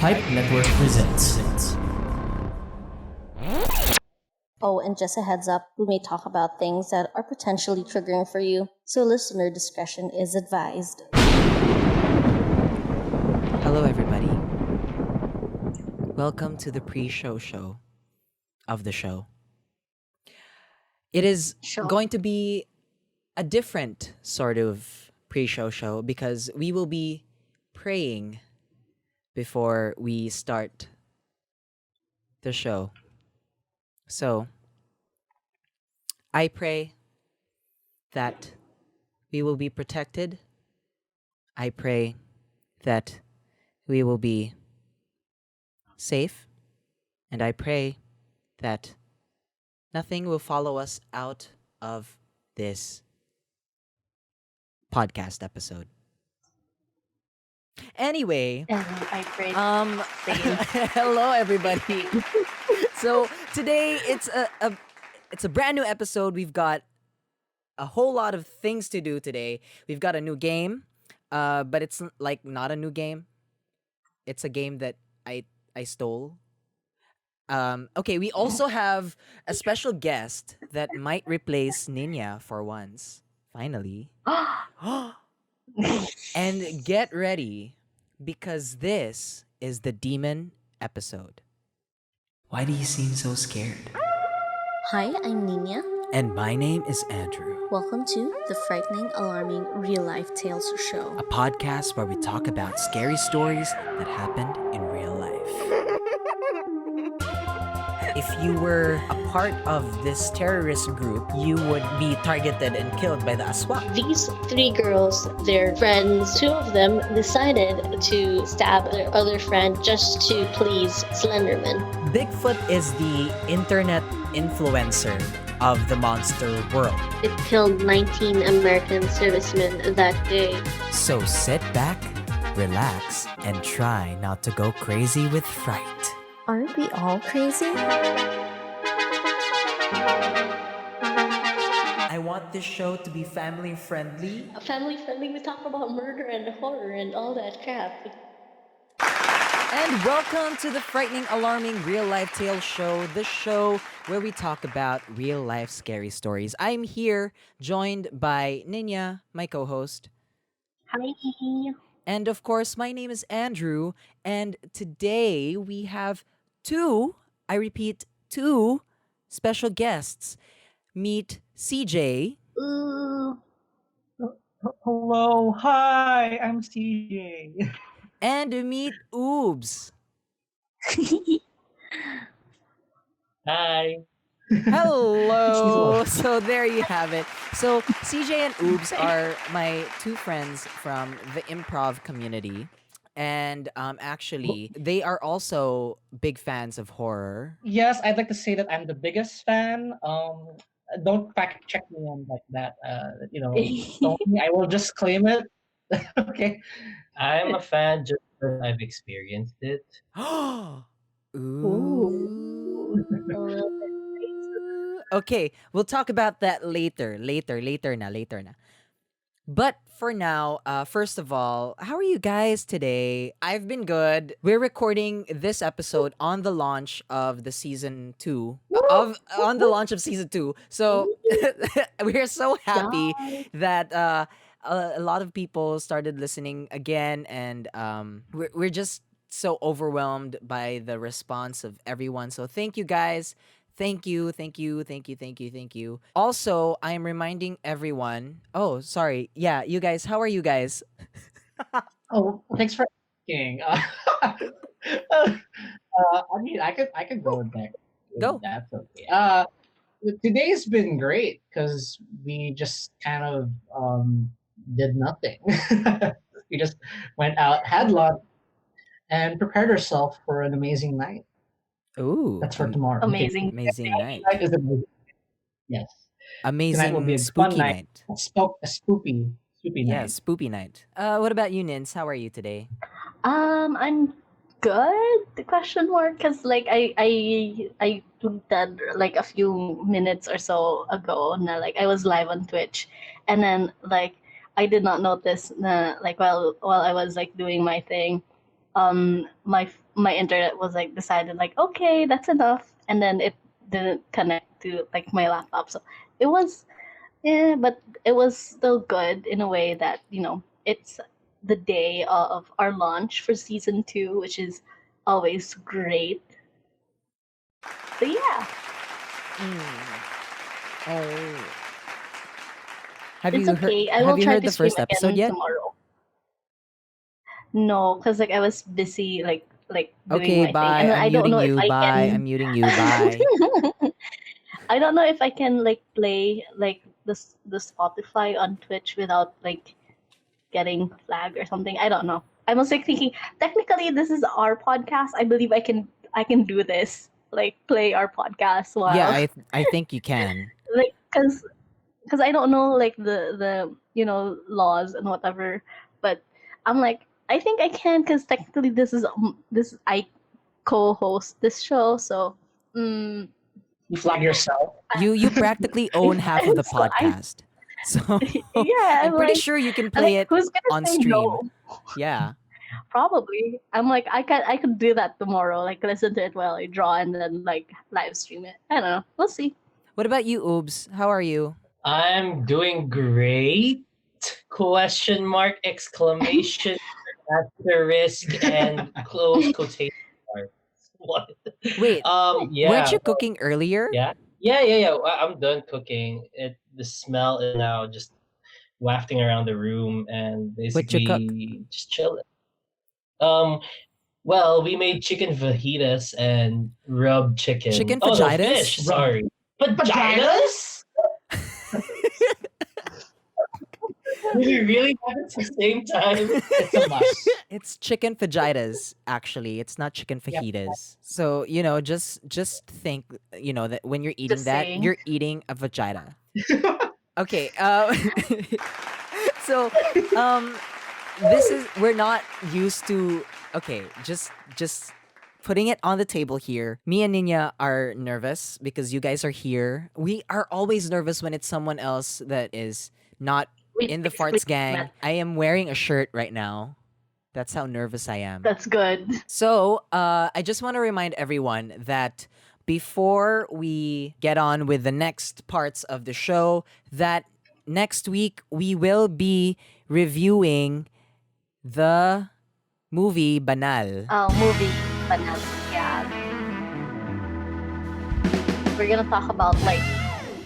Pipe Network presents. Oh, and just a heads up, we may talk about things that are potentially triggering for you, so listener discretion is advised. Hello, everybody. Welcome to the pre-show show of the show. It is going to be a different sort of pre-show show because we will be praying before we start the show. So, I pray that we will be protected. I pray that we will be safe. And I pray that nothing will follow us out of this podcast episode. Anyway, And I pray. hello everybody. So today it's a brand new episode. We've got a whole lot of things to do today. We've got a new game, but it's like not a new game. It's a game that I stole. Okay, we also have a special guest that might replace Niña for once. Finally. And get ready, because this is the Demon episode. Why do you seem so scared? Hi, I'm Niña. And my name is Andrew. Welcome to the Frightening, Alarming, Real-Life Tales Show. A podcast where we talk about scary stories that happened in real life. If you were a part of this terrorist group, you would be targeted and killed by the aswang. These three girls, their friends, two of them decided to stab their other friend just to please Slenderman. Bigfoot is the internet influencer of the monster world. It killed 19 American servicemen that day. So sit back, relax, and try not to go crazy with fright. Aren't we all crazy? I want this show to be family friendly. Family friendly, we talk about murder and horror and all that crap. And welcome to the Frightening, Alarming, Real-Life Tales Show, the show where we talk about real-life scary stories. I'm here, joined by Niña, my co-host. Hi. And of course, my name is Andrew, and today we have two special guests. Meet CJ. Hello, hi, I'm CJ. And meet Ubs. Hi. Hello. So there you have it. So CJ and Ubs are my two friends from the Improv community. And actually, they are also big fans of horror. Yes, I'd like to say that I'm the biggest fan. Don't fact check me on like that. I will just claim it. Okay. I'm a fan just because I've experienced it. Ooh. Okay, we'll talk about that later na. But for now, first of all, how are you guys today? I've been good. We're recording this episode on the launch of the season 2. On the launch of season 2. So we're so happy that a lot of people started listening again, and we're just so overwhelmed by the response of everyone. So thank you guys. Thank you. Also, I am reminding everyone. Oh, sorry. Yeah, you guys. How are you guys? Oh, thanks for asking. I could go next. Go. That's okay. Today's been great because we just kind of did nothing. We just went out, had lunch, and prepared ourselves for an amazing night. Ooh, That's for tomorrow. Amazing. amazing night. Tonight is amazing. Yes. Amazing will be a spooky fun night. A spoopy night. Yeah, spoopy night. What about you, Nins? How are you today? I'm good. The question mark, because like I tweeted like a few minutes or so ago, na like I was live on Twitch, and then like I did not notice na like while I was like doing my thing, my internet was like decided like okay, that's enough, and then it didn't connect to like my laptop. So it was but it was still good in a way that it's the day of our launch for season 2, which is always great. So yeah, Oh. Have it's you heard okay. I have will you try heard to the stream first again episode yet? tomorrow. No, because like I was busy like doing Okay, my thing, and bye. then I'm I don't muting know if you. I Bye. I'm can. muting you. Bye. I don't know if I can like play like the Spotify on Twitch without like getting flagged or something. I don't know. I was like thinking, technically this is our podcast. I believe I can do this. Like play our podcast Yeah, while I think you can. like because I don't know like the laws and whatever, but I'm like I think I can because technically this I co-host this show, so mm, You flag yourself. You practically own half of the so I podcast. So yeah, I'm I'm pretty like sure you can I'm play like it who's gonna on say stream. no? Yeah. Probably. I'm like I could do that tomorrow. Like listen to it while I draw and then like live stream it. I don't know. We'll see. What about you, Ubs? How are you? I'm doing great. Question mark, exclamation, asterisk, and close quotation marks. What? Wait, weren't Yeah, you cooking earlier? yeah. I'm done cooking. The smell is now just wafting around the room, and What you cook? basically just chilling. Um, well, we made chicken fajitas and rub chicken. Chicken Oh no, fajitas? fish. Sorry, fajitas. Did we really have it at the same time? It's a must. It's chicken fajitas, actually. It's not chicken Yep. fajitas. So, just think, that when you're eating Just that, saying. you're eating a vagina. Okay. So, um, we're not used to. Okay, just putting it on the table here. Me and Niña are nervous because you guys are here. We are always nervous when it's someone else that is not We in the basically Farts gang. met. I am wearing a shirt right now. That's how nervous I am. That's good. So, I just want to remind everyone that before we get on with the next parts of the show, that next week we will be reviewing the movie Banal. Movie, but not yeah. We're gonna talk about like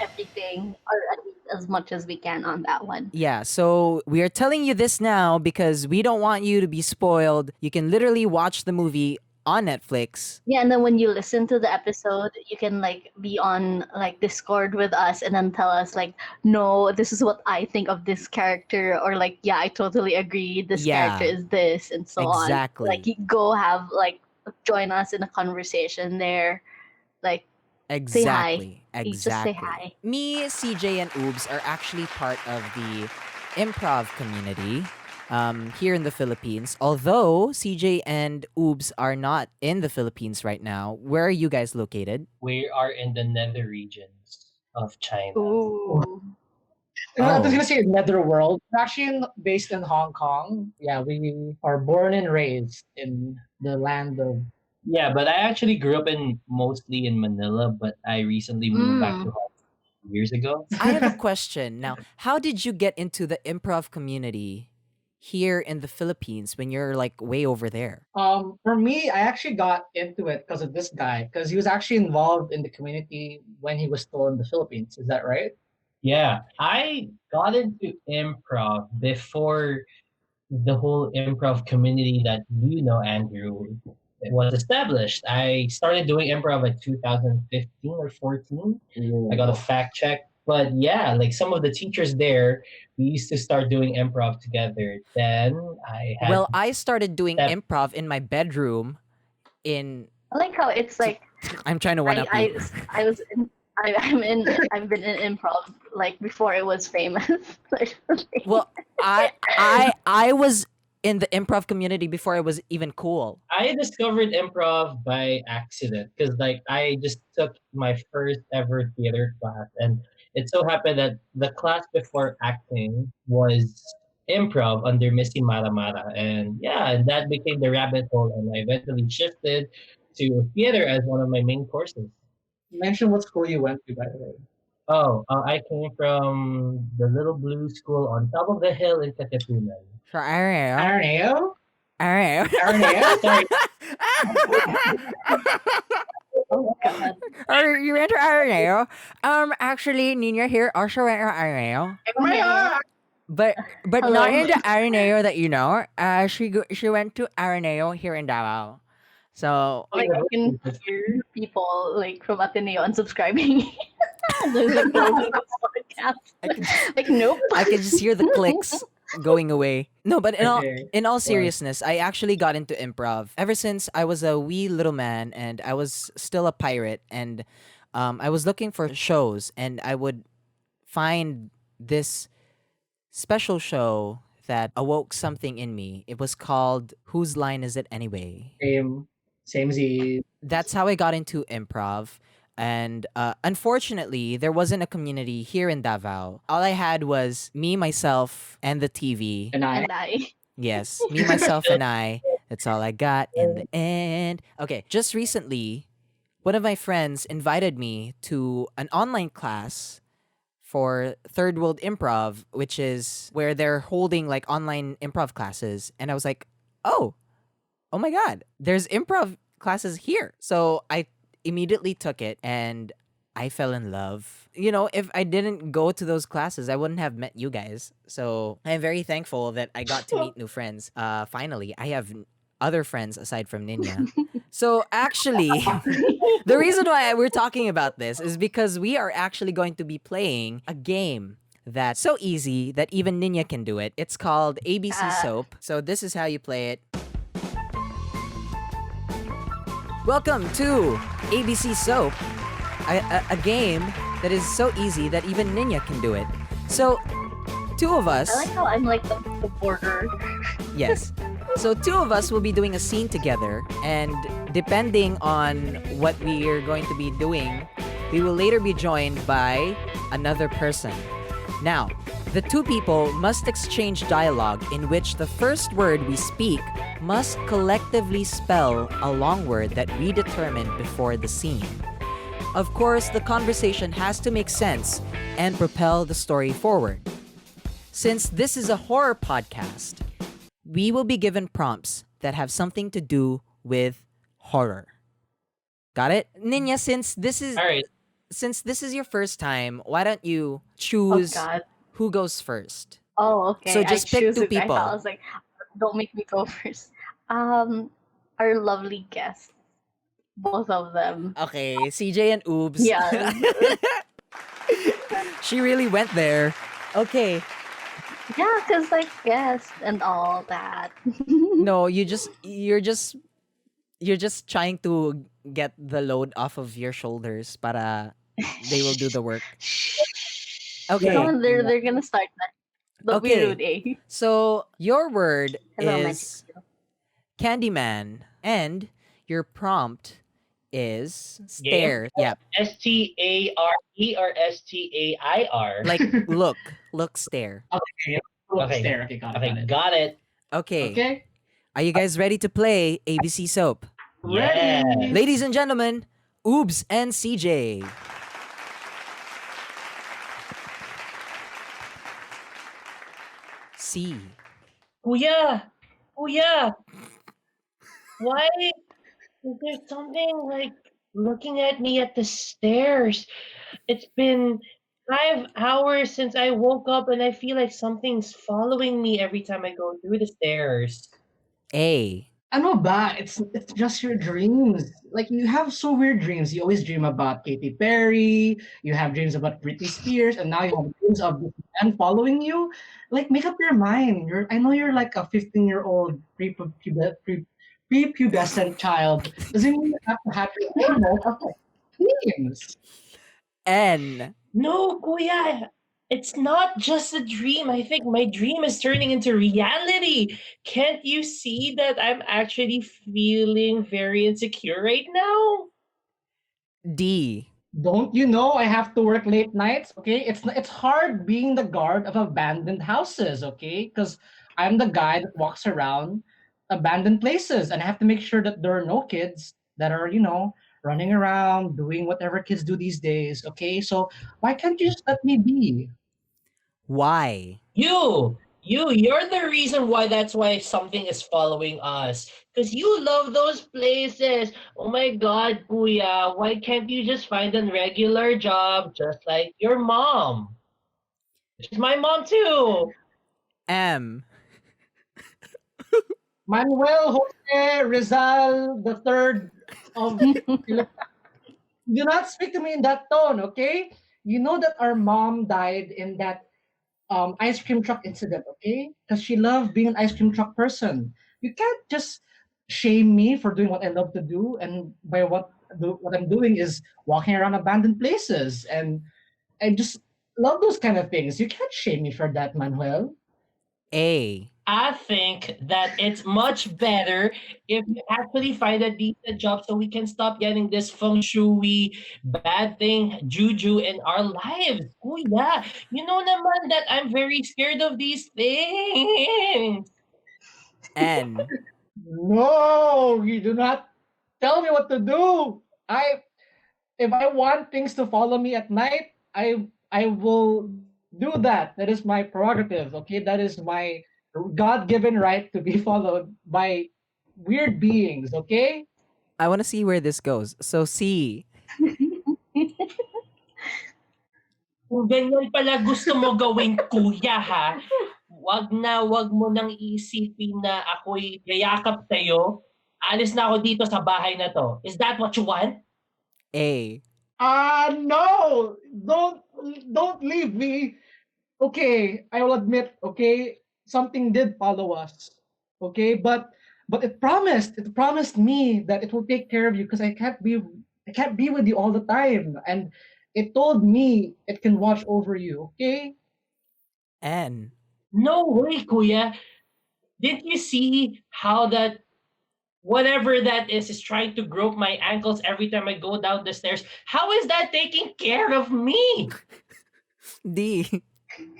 everything, or at least as much as we can on that one. Yeah, so we are telling you this now because we don't want you to be spoiled. You can literally watch the movie on Netflix. Yeah, and then when you listen to the episode, you can like be on like Discord with us and then tell us like, no, this is what I think of this character, or like, yeah, I totally agree. This Yeah. character is this, and so on. Exactly. Like, you go have like join us in a conversation there. Like, Exactly. You just say Exactly. hi. Me, CJ, and Ubs are actually part of the improv community here in the Philippines. Although CJ and Ubs are not in the Philippines right now, where are you guys located? We are in the nether regions of China. Ooh. I was Oh. gonna say Netherworld. We're actually based in Hong Kong. Yeah, we are born and raised in the land of. Yeah, but I actually grew up mostly in Manila, but I recently moved back to Hong Kong years ago. I have a question now. How did you get into the improv community here in the Philippines when you're like way over there? For me, I actually got into it because of this guy, because he was actually involved in the community when he was still in the Philippines. Is that right? Yeah, I got into improv before the whole improv community that you know, Andrew, was established. I started doing improv at 2015 or 14. I got a fact check. But yeah, like some of the teachers there, we used to start doing improv together. Then I had Well, I started doing step- improv in my bedroom in I like how it's like I'm trying to one up you. I've been in improv like before it was famous. Well, I was in the improv community before it was even cool. I discovered improv by accident because like I just took my first ever theater class, and it so happened that the class before acting was improv under Missy Mara Mara. And yeah, and that became the rabbit hole. And I eventually shifted to theater as one of my main courses. Mention what school you went to, by the way. Oh, I came from the little blue school on top of the hill in Katipunan. So, Araneo. Arneo? Araneo. Arneo? Sorry, Oh God. Or you went to Araneo? Actually, Niña here also went to Araneo. Arneo! But Hello. not in the Araneo that you know. She went to Araneo here in Davao. So Like I can hear people like from Ateneo unsubscribing. There's a closing this podcast. I can just, Like nope. I can just hear the clicks going away. No, but Okay. in all seriousness, I actually got into improv ever since I was a wee little man and I was still a pirate, and I was looking for shows, and I would find this special show that awoke something in me. It was called Whose Line Is It Anyway? Same Z. That's how I got into improv. And unfortunately, there wasn't a community here in Davao. All I had was me, myself, and the TV. And I. And I. Yes, me, myself, and I. That's all I got in the end. Okay, just recently, one of my friends invited me to an online class for Third World Improv, which is where they're holding like online improv classes. And I was like, oh my God, there's improv classes here. So I immediately took it and I fell in love. You know, if I didn't go to those classes, I wouldn't have met you guys. So I'm very thankful that I got to meet new friends. Finally, I have other friends aside from Niña. So actually, the reason why we're talking about this is because we are actually going to be playing a game that's so easy that even Niña can do it. It's called ABC Soap. So this is how you play it. Welcome to ABC Soap, a game that is so easy that even Niña can do it. So, two of us... I like how I'm like the border. Yes. So, two of us will be doing a scene together, and depending on what we are going to be doing, we will later be joined by another person. Now, the two people must exchange dialogue in which the first word we speak must collectively spell a long word that we determined before the scene. Of course, the conversation has to make sense and propel the story forward. Since this is a horror podcast, we will be given prompts that have something to do with horror. Got it? Niña, since this is all right. since this is your first time, why don't you Oh choose God. who goes first? Oh, okay. So just I pick choose two it. I people. thought I was like, don't make me go first. Our lovely guests, both of them. Okay, CJ and Ubs. Yeah. She really went there. Okay. Yeah, cause like guests and all that. No, you're just trying to get the load off of your shoulders para they will do the work. Okay. Come on, they're gonna start that. Don't be Okay. rude, eh? So your word Hello, my is Candyman, and your prompt is stare. Yep. STARE or STAIR? Like look, stare. Okay. Okay. There. Okay, got it. Okay, got it. Okay. Okay. Are you guys ready to play ABC Soap? Yeah. Ladies and gentlemen, Ubs and CJ. C. Kuya! Kuya! Why is there something like looking at me at the stairs? It's been 5 hours since I woke up and I feel like something's following me every time I go through the stairs. A. Ano ba? It's just your dreams. Like, you have so weird dreams. You always dream about Katy Perry. You have dreams about Britney Spears, and now you have dreams of this man following you. Like, make up your mind. I know you're like a 15-year-old prepubescent child. Doesn't mean you have to have your normal dreams. N. No, Kuya! It's not just a dream. I think my dream is turning into reality. Can't you see that I'm actually feeling very insecure right now? D. Don't you know I have to work late nights? Okay, it's hard being the guard of abandoned houses. Okay, because I'm the guy that walks around abandoned places, and I have to make sure that there are no kids that are running around doing whatever kids do these days. Okay, so why can't you just let me be? Why? You're the reason why that's why something is following us. Because you love those places. Oh my God, Kuya, why can't you just find a regular job just like your mom? She's my mom too. M. Manuel Jose Rizal the third of do not speak to me in that tone, okay? You know that our mom died in that ice cream truck incident, okay? Because she loved being an ice cream truck person. You can't just shame me for doing what I love to do, and by what I'm doing is walking around abandoned places, and I just love those kind of things. You can't shame me for that, Manuel. A. I think that it's much better if you actually find a decent job so we can stop getting this feng shui bad thing juju in our lives. Kuya, you know naman that I'm very scared of these things. N. No, you do not tell me what to do. If I want things to follow me at night, I will do that. That is my prerogative. Okay, that is my God-given right to be followed by weird beings. Okay. I want to see where this goes. So C. Kung ganyan pala gusto mo gawin, kuya, ha? Wag mo nang isipin na ako'y yayakap sa'yo. Alis na ako dito sa bahay na to. Is that what you want? A. No, don't leave me. Okay, I will admit. Okay, something did follow us. Okay, but it promised me that it will take care of you because I can't be with you all the time, and it told me it can watch over you. Okay. N. No way, kuya. Did you see how that whatever that is trying to grope my ankles every time I go down the stairs? How is that taking care of me? D.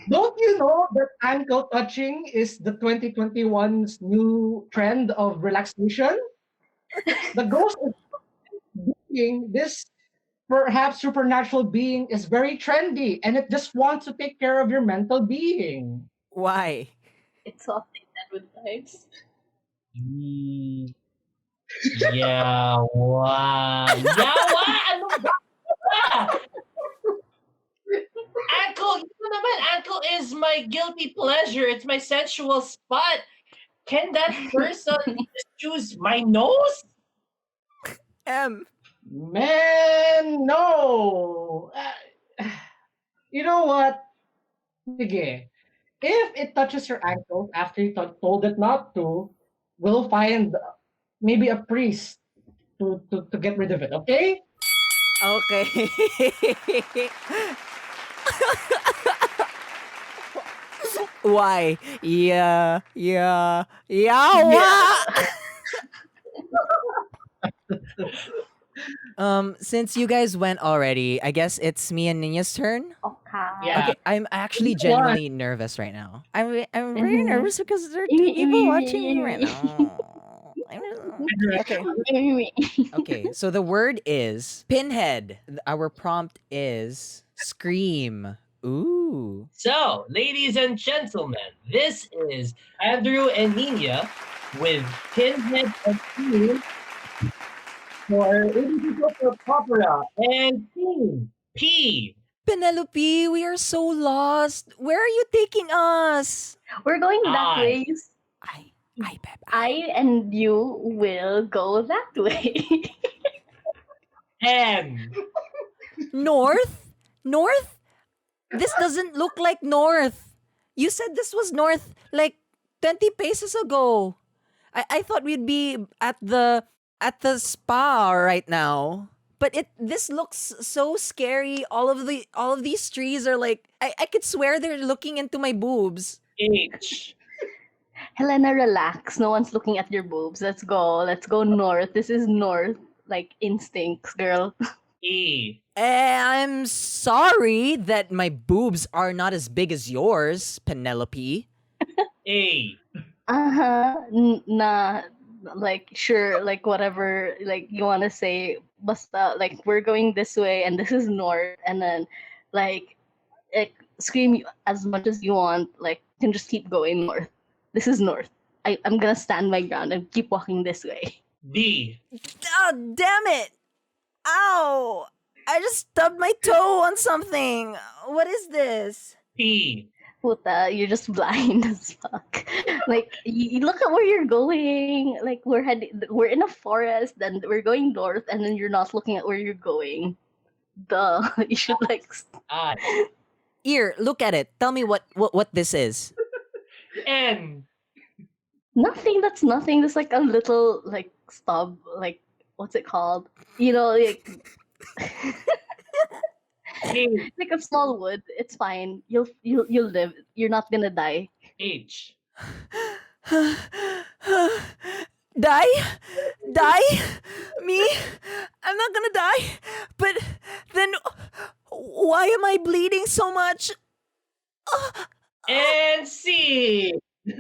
Don't you know that ankle touching is the 2021's new trend of relaxation? The ghost of being this perhaps supernatural being is very trendy, and it just wants to take care of your mental being. Y. It's all that with lives. Mm, Yawa. Yawa! Ano ba? Ankle, you know naman, ankle is my guilty pleasure. It's my sensual spot. Can that person just choose my nose? M. Man, no. You know what? Sige. If it touches your ankle after you told it not to, we'll find maybe a priest to get rid of it, okay? Okay. Y. Yeah. Yeah. Yawa! Since you guys went already, I guess it's me and Niña's turn. Okay. Yeah. Okay, I'm actually Why? genuinely nervous right now. I'm very Mhm. nervous because there are two people watching me right now. Okay. Okay, so the word is pinhead. Our prompt is scream. Ooh. So, ladies and gentlemen, this is Andrew and Niña with Pinhead and Team for Individual for Opera and Team P. Penelope, we are so lost. Where are you taking us? We're going that I. way. I, Pep. I and you will go that way. N. North? North? This doesn't look like North. You said this was North like 20 paces ago. I thought we'd be at the spa right now. But this looks so scary. All of these trees are like I could swear they're looking into my boobs. H. Helena, relax. No one's looking at your boobs. Let's go. Let's go north. This is north. Like instincts, girl. E. I'm sorry that my boobs are not as big as yours, Penelope. A. Nah, like sure, like whatever, like you wanna say, basta, like we're going this way and this is north, and then like scream as much as you want, like you can just keep going north. This is north. I'm gonna stand my ground and keep walking this way. D. Oh, damn it! Ow! I just stubbed my toe on something. What is this? P. Puta, you're just blind as fuck. Like you look at where you're going. Like we're in a forest, then we're going north, and then you're not looking at where you're going. Duh, you should like I. Here, look at it. Tell me what this is. N. nothing. That's nothing. There's like a little like stub. Like what's it called? You know, like K. like a small wood. It's fine. You'll live. You're not gonna die. H. Die? Die? Me? I'm not gonna die. But then why am I bleeding so much? And C. I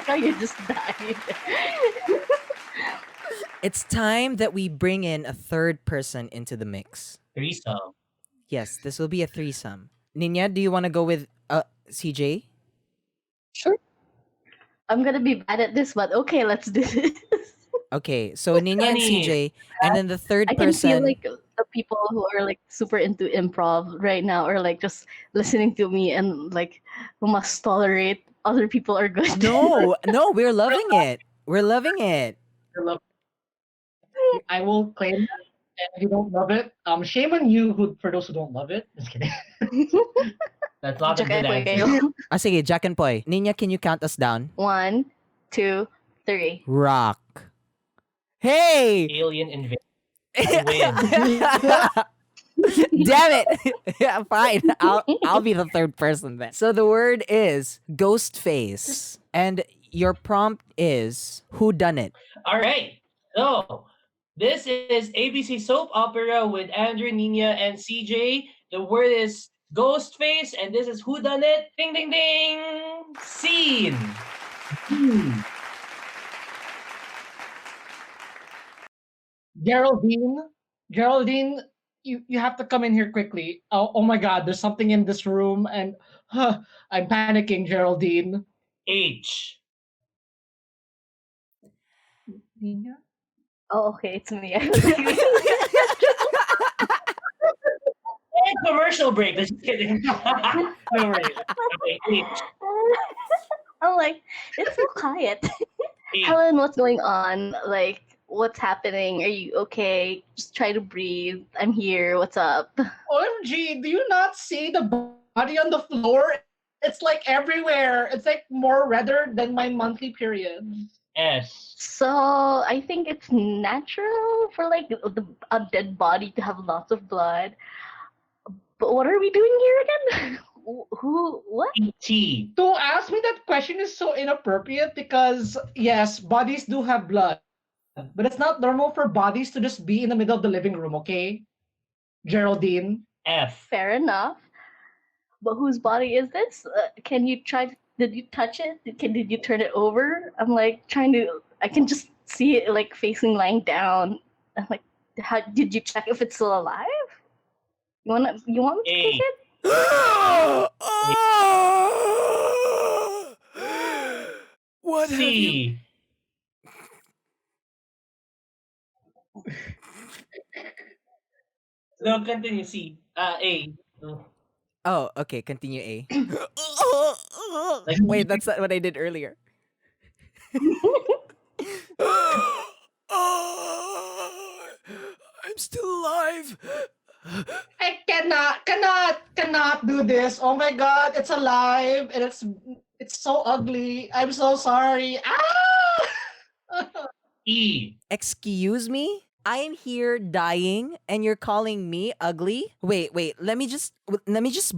thought you just died. It's time that we bring in a third person into the mix. Threesome. Yes, this will be a threesome. Niña, do you want to go with CJ? Sure. I'm gonna be bad at this, but okay, let's do this. Okay, so Niña and Funny. CJ, and then the third I can feel person. like the people who are like super into improv right now are like just listening to me and like who must tolerate other people are good. No, we're loving it. We're loving it. I will claim that. And if you don't love it, shame on you for those who don't love it. Just kidding. That's not a Tsaka good po answer. kayo. Sige, Jack and Poy. Niña, can you count us down? 1, 2, 3. Rock. Hey! Alien invasion. Win. Damn it! Yeah, fine. I'll be the third person then. So the word is ghost face. And your prompt is who done it? All right. So this is ABC soap opera with Andrew, Niña, and CJ. The word is Ghostface, and this is Who Done It. Ding, ding, ding. Scene. Geraldine, you have to come in here quickly. Oh my God, there's something in this room, and I'm panicking, Geraldine. H. Niña? Oh, okay, it's me. And commercial break. Just kidding. No worries. Okay, H. I'm like, it's so quiet. H. Helen, what's going on? Like, what's happening? Are you okay? Just try to breathe. I'm here. What's up? OMG, do you not see the body on the floor? It's like everywhere. It's like more redder than my monthly period. S. So I think it's natural for like a dead body to have lots of blood. But what are we doing here again? Who? What? T. To ask me that question is so inappropriate because, yes, bodies do have blood. But it's not normal for bodies to just be in the middle of the living room, okay? Geraldine. F. Fair enough. But whose body is this? Can you try? Did you touch it? Did you turn it over? I'm like trying to. I can just see it like facing lying down. I'm like, how did you check if it's still alive? You want me to A. kick it? What have you... C. No, continue. C. A. Oh, okay, continue A. Like, Wait, that's not what I did earlier. I'm still alive. I cannot do this. Oh my God, it's alive and it's so ugly. I'm so sorry. Ah! E. Excuse me? I'm here dying and you're calling me ugly? Wait, let me just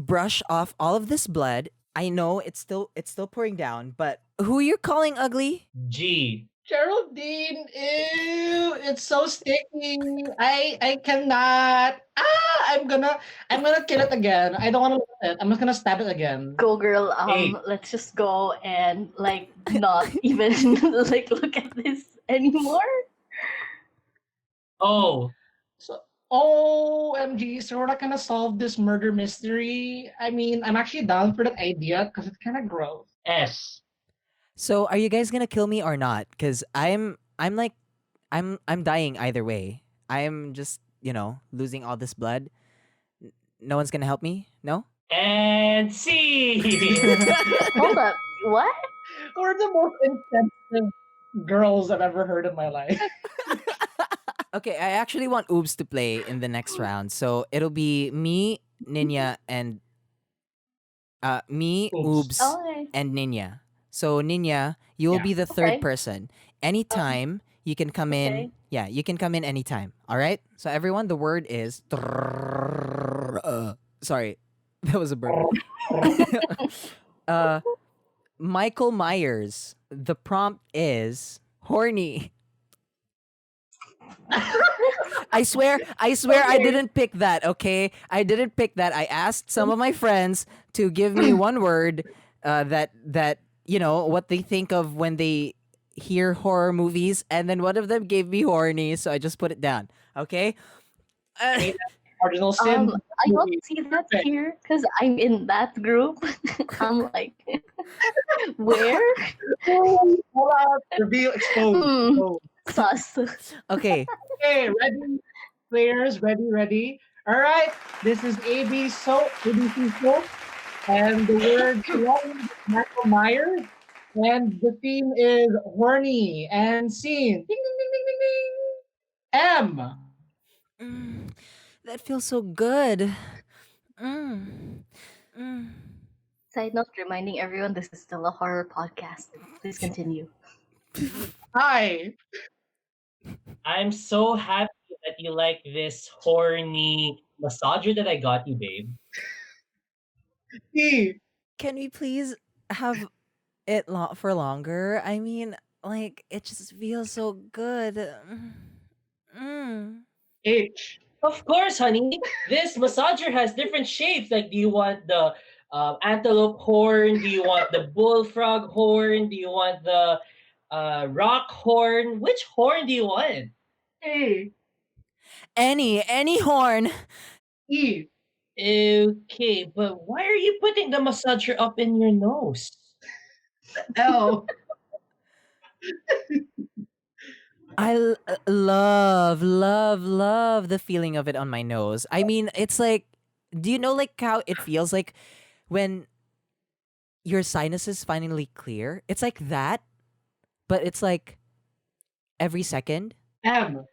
brush off all of this blood. I know it's still pouring down, but who you're calling ugly? G. Geraldine, ew, it's so sticky. I cannot. I'm gonna kill it again. I don't wanna look at it. I'm just gonna stab it again. Go, girl. Hey. Let's just go and like not even like look at this anymore. Oh, So OMG, so we're not gonna solve this murder mystery. I mean, I'm actually down for that idea because it's kinda gross. S. So are you guys gonna kill me or not? Because I'm like I'm dying either way. I'm just losing all this blood. No one's gonna help me. No. And C. Hold up. What? We're the most insensitive girls I've ever heard in my life. Okay, I actually want Ubs to play in the next round. So it'll be me, Niña, and me, Oops. Ubs, Okay. and Niña. So Niña, you will Yeah. be the third Okay. person. Anytime you can come in. Okay. Yeah, you can come in anytime. All right. So everyone, the word is. Sorry, that was a burp. Michael Myers. The prompt is horny. I swear I didn't pick that, okay? I didn't pick that. I asked some of my friends to give me one word that what they think of when they hear horror movies, and then one of them gave me horny, so I just put it down. Okay? Marginal sin. I don't see that Okay. here because I'm in that group. I'm like, where? Hold up. Reveal exposed. Hmm. Oh. Sus. Okay. Okay, ready, players, ready. All right, this is ABC Soap, and the word one is Michael Myers, and the theme is horny and scene. Ding, ding, ding, ding, ding, ding. M. Mm, that feels so good. Mm, mm. Side note, reminding everyone this is still a horror podcast. Please continue. I. I'm so happy that you like this horny massager that I got you, babe. E. Can we please have it for longer? I mean, like it just feels so good. Mm. H. Of course, honey. This massager has different shapes. Like, do you want the antelope horn? Do you want the bullfrog horn? Do you want the rock horn? Which horn do you want? A. Any horn. E. Okay, but why are you putting the massager up in your nose? L. I love the feeling of it on my nose. I mean, it's like, do you know like how it feels like when your sinuses finally clear? It's like that, but it's like every second. M.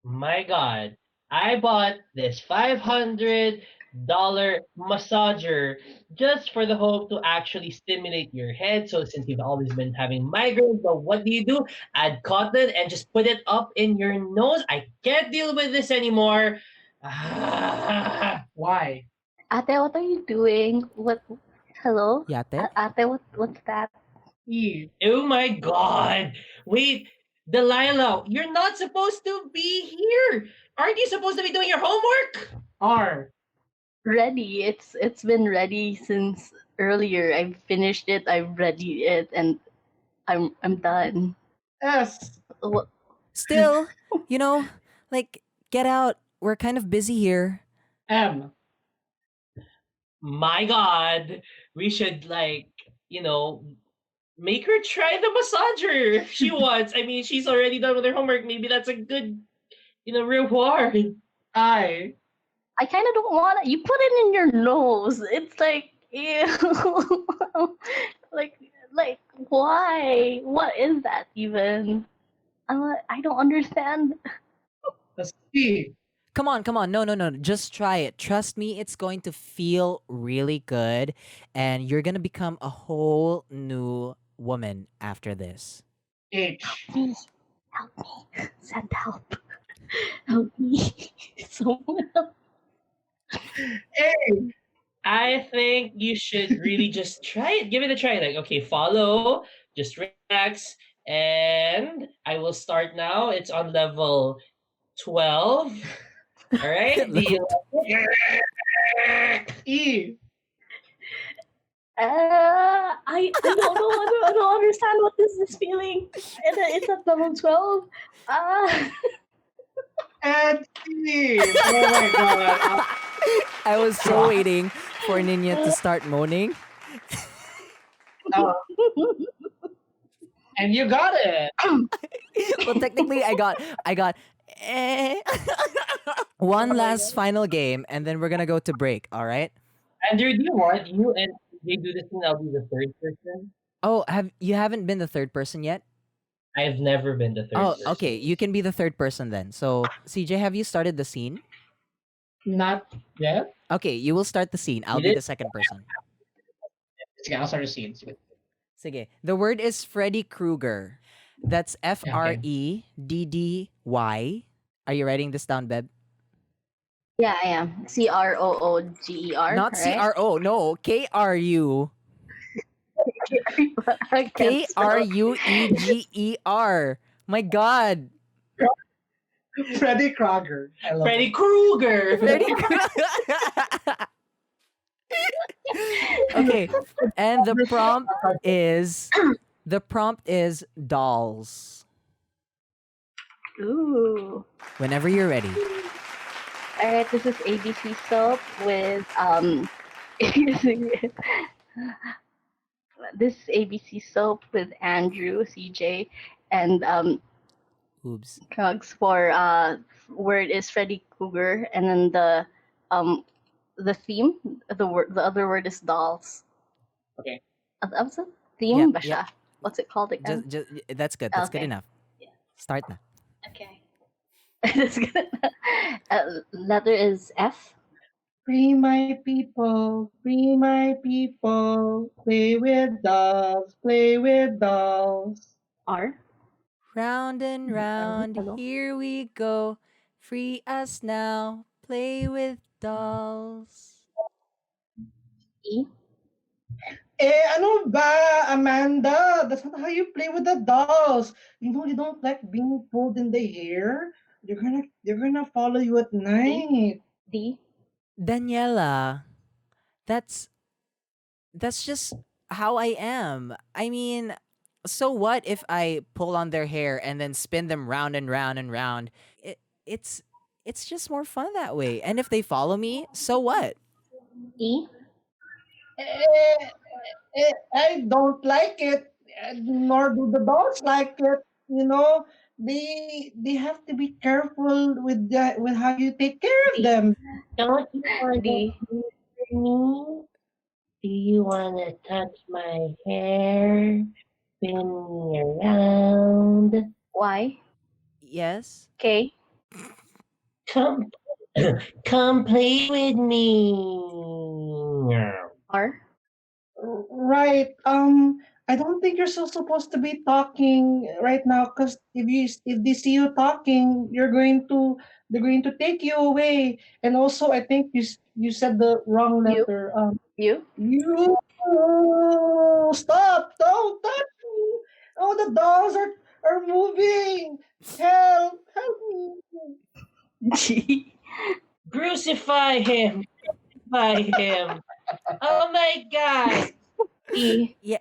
My God, I bought this $500 massager just for the hope to actually stimulate your head. So since you've always been having migraines, but what do? Add cotton and just put it up in your nose. I can't deal with this anymore. Y. Ate, what are you doing? What? Hello? Yate? Ate, what's that? E. Oh my God! Wait, Delilah, you're not supposed to be here. Aren't you supposed to be doing your homework? R. Ready. It's been ready since earlier. I've finished it. I've ready it, and I'm done. S. What? Still, like get out. We're kind of busy here. M. My God, we should make her try the massager if she wants. I mean, she's already done with her homework. Maybe that's a good, reward. I. I kind of don't want it. You put it in your nose. It's like, ew. like why? What is that even? I don't understand. C. Come on. No. Just try it. Trust me, it's going to feel really good, and you're gonna become a whole new woman after this. H. Please help me. Send help. Help me. Someone help. A. I think you should really just try it. Give it a try. Like, okay, follow, just relax, And I will start now. It's on level 12. All right. Do you E. I don't know. I don't understand what this is feeling. And then it's at level 12. And E. Oh my god. I was so waiting for Niña to start moaning. Uh, and you got it. Well, technically, I got. Eh. One last final game, and then we're gonna go to break. All right. Andrew, do you want you and they do this and I'll be the third person? Oh, you haven't been the third person yet? I've never been the third Oh, person. okay. You can be the third person then. So, CJ, have you started the scene? Not yet. Okay, you will start the scene. I'll You be did? the second person. Okay, I'll start the scenes. Sige. The word is Freddy Krueger. That's Freddy. Are you writing this down, Beb? Yeah, I am. CROOGER. Not right? CRO. No, KRU. I can't spell. KRUEGER. My God. Freddy Krueger. I love Freddy it. Krueger. Freddy Krueger. Okay, and the prompt is dolls. Ooh. Whenever you're ready. All right, this is ABC soap with this is ABC soap with Andrew, CJ, and Oops. drugs for word is Freddy Krueger, and then the theme, the other word is dolls. Okay. What's the theme? Yep, ba siya? yep. What's it called again? Just that's good. That's good Okay. enough. Yeah. Start na. Okay. That's good. Letter is F. Free my people, play with dolls, play with dolls. R. Round and round, Hello. here we go. Free us now, play with dolls. E. Ano ba, Amanda? That's not how you play with the dolls. You know you don't like being pulled in the hair. They're gonna follow you at night. D. Daniela, that's just how I am. I mean, so what if I pull on their hair and then spin them round and round and round? It's just more fun that way. And if they follow me, so what? E. Eh, I don't like it, nor do the dolls like it. You know, they have to be careful with how you take care of them. Don't you want D. to hear me? Do you want to touch my hair? Spin me around? Y. Yes. K. Come, come play with me. R. Right. I don't think you're so supposed to be talking right now, because if they see you talking, they're going to take you away. And also, I think you said the wrong U. letter. U. You stop! Don't touch me! Oh, the dolls are moving! Help me! G. Crucify him! Crucify him! Oh my God! E. Yeah.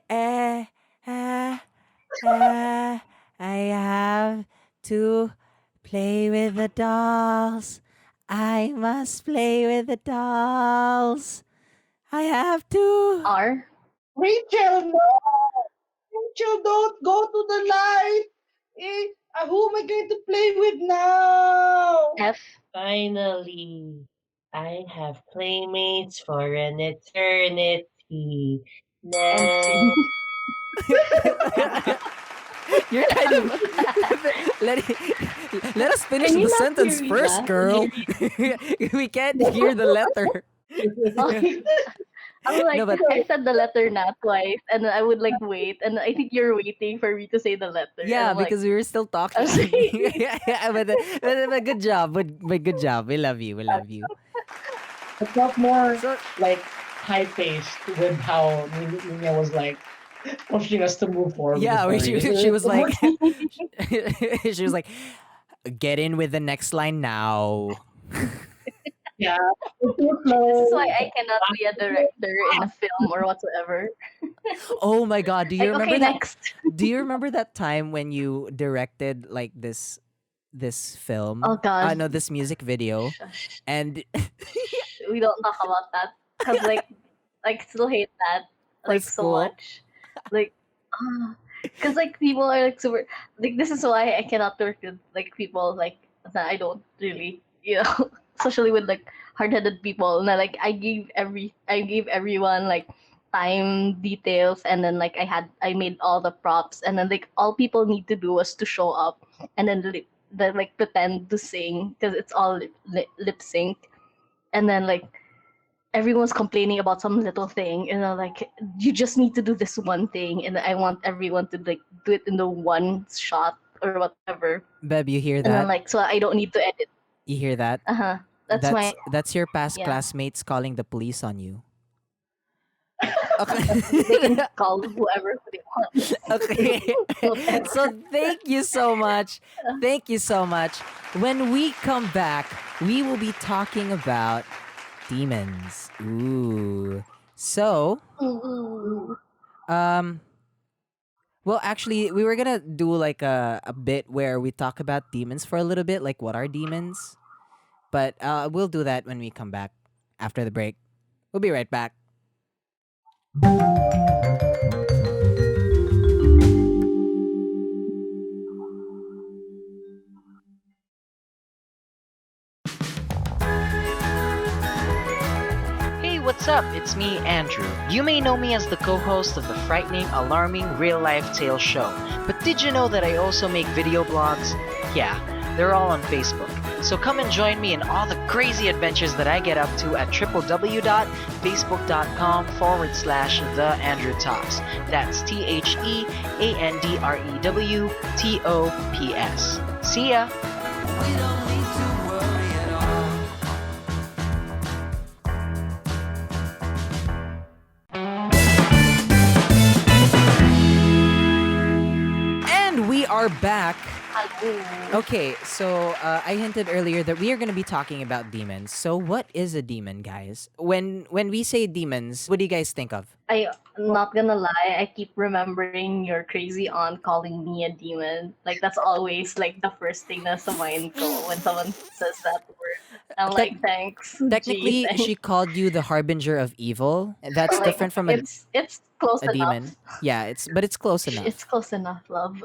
I have to play with the dolls. I must play with the dolls. I have to. R. Rachel, no! Rachel, don't go to the light! Who am I going to play with now? F. Finally, I have playmates for an eternity. Now. You're kind of let us finish Can you the not sentence hear me first, laugh? girl. We can't hear the letter. I'm like, No, but I said the letter na twice, and I would like wait, and I think you're waiting for me to say the letter. yeah, and I'm because we were still talking. Yeah, but good job. But good job. We love you. We love you. I felt more So like high paced with how Niña was like, pushing us to move forward. Yeah, with where the story. she was like, she was like, get in with the next line now. yeah. This is why I cannot be a director in a film or whatsoever. Oh my god, do you Like, remember okay, that? next. Do you remember that time when you directed like this film? Oh God. No, this music video, Shush. and We don't talk about that. Cause like I still hate that For like so school? much. Like, cause like people are like super. Like this is why I cannot work with like people like that. I don't really, especially with like hard-headed people. And like I gave everyone like time details, and then like I made all the props, and then like all people need to do was to show up, and then like pretend to sing because it's all lip sync, and then like everyone's complaining about some little thing, like you just need to do this one thing, and I want everyone to like do it in the one shot or whatever, Beb, you hear and then that? like so I don't need to edit. You hear that? That's my That's your past yeah. classmates calling the police on you. They Okay. can call whoever they want. Okay. Whatever. So thank you so much. Thank you so much. When we come back, we will be talking about demons. Ooh. So, Ooh. um, well, actually, we were gonna do like a bit where we talk about demons for a little bit, like what are demons? But we'll do that when we come back after the break. We'll be right back. Hey, what's up? It's me, Andrew. You may know me as the co host of the frightening, alarming, real life tale show. But did you know that I also make video blogs? Yeah, they're all on Facebook. So come and join me in all the crazy adventures that I get up to at www.facebook.com/The Andrew Talks. That's TheAndrewTops. See ya! And we are back. Hello. Okay, so I hinted earlier that we are going to be talking about demons. So what is a demon, guys? When we say demons, what do you guys think of? I'm not gonna lie, I keep remembering your crazy aunt calling me a demon. Like that's always like the first thing that's to mind go when someone says that word. I'm Tec- like, thanks. Technically, Gee, thanks. she called you the harbinger of evil. And that's Like, different from it's close a demon. enough. Yeah, it's close enough. It's close enough, love.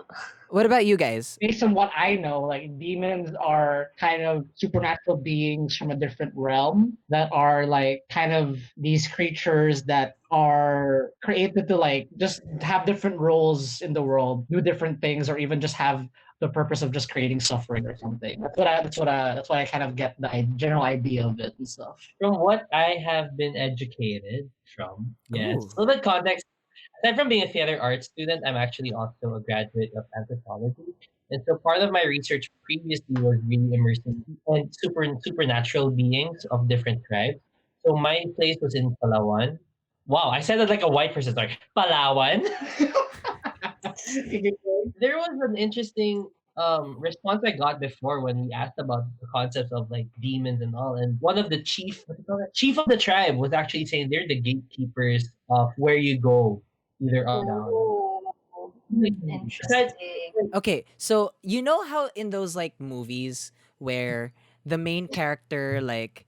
What about you guys? Based on what I know, like demons are kind of supernatural beings from a different realm that are like kind of these creatures that are created to like just have different roles in the world, do different things, or even just have the purpose of just creating suffering or something. That's why I kind of get the general idea of it and stuff. From what I have been educated from, yes, Ooh. a little bit context. Aside from being a theater arts student, I'm actually also a graduate of anthropology. And so part of my research previously was really immersing in supernatural beings of different tribes. So my place was in Palawan. Wow, I said it like a white person. Sorry, Palawan. There was an interesting response I got before when we asked about the concepts of like demons and all, and one of the chief of the tribe was actually saying they're the gatekeepers of where you go, either up or down. Ooh, Besides, interesting. Okay, so you know how in those like movies where the main character like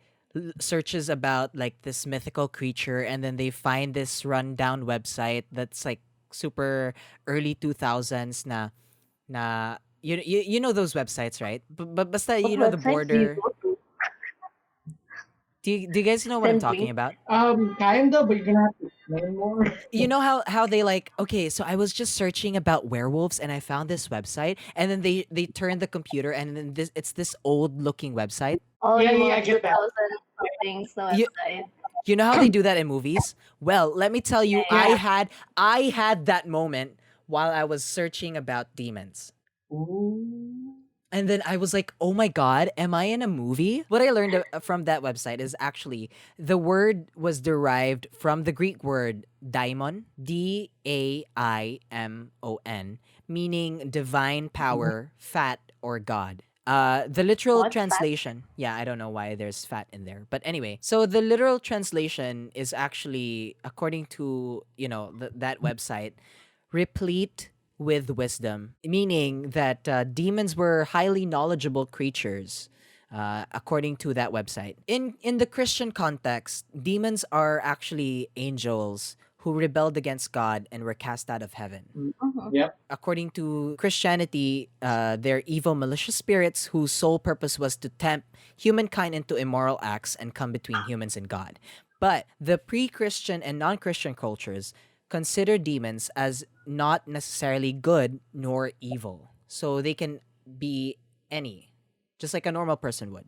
searches about like this mythical creature and then they find this rundown website that's like super early 2000s na you know those websites, right? But basta What you know the website do you border. go to? Do you guys know what I'm Send talking link. about? Kinda, but you're gonna have to explain more. You know how they like, okay, so I was just searching about werewolves and I found this website and then they turned the computer and then it's this old looking website. Oh, Yeah, yung yeah, I mga get that. 2000 somethings na You, website. you know how they do that in movies? Well, let me tell you, Yeah. I had that moment while I was searching about demons. ooh, And then I was like, oh my God, am I in a movie? What I learned from that website is actually the word was derived from the Greek word daimon, Daimon, meaning divine power, fat, or God. The literal What? Fat? translation, yeah, I don't know why there's fat in there. But anyway, so the literal translation is actually, according to, that website, replete with wisdom, meaning that demons were highly knowledgeable creatures. According to that website, in the Christian context, demons are actually angels who rebelled against God and were cast out of heaven. Mhm. Yep. According to Christianity, they're evil, malicious spirits whose sole purpose was to tempt humankind into immoral acts and come between humans and God. But the pre Christian and non Christian cultures consider demons as not necessarily good nor evil. So they can be any, just like a normal person would.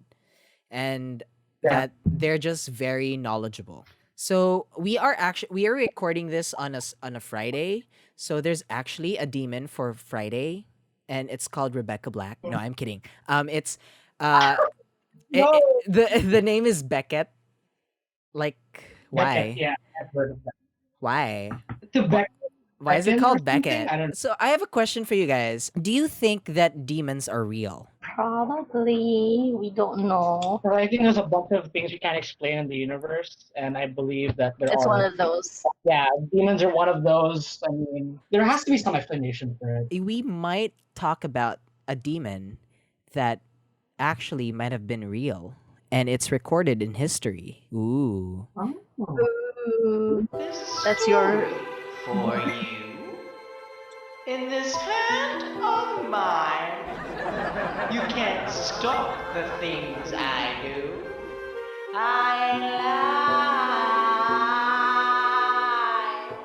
And Yeah. that they're just very knowledgeable. So we are recording this on a Friday. So there's actually a demon for Friday, and it's called Rebecca Black. No, I'm kidding. It's uh, No. the name is Beckett. Like, Beckett, why? yeah, I've heard of that. Why? To Why, why is it Beckett or called something? Beckett? I don't know. So I have a question for you guys. Do you think that demons are real? Probably. We don't know. But I think there's a bunch of things you can't explain in the universe, and I believe that there It's are. one of those. Yeah, demons are one of those. I mean, there has to be some explanation for it. We might talk about a demon that actually might have been real and it's recorded in history. Ooh. Oh. Ooh, There's a that's your. story for you. In this hand of mine, you can't stop the things I do. I lie.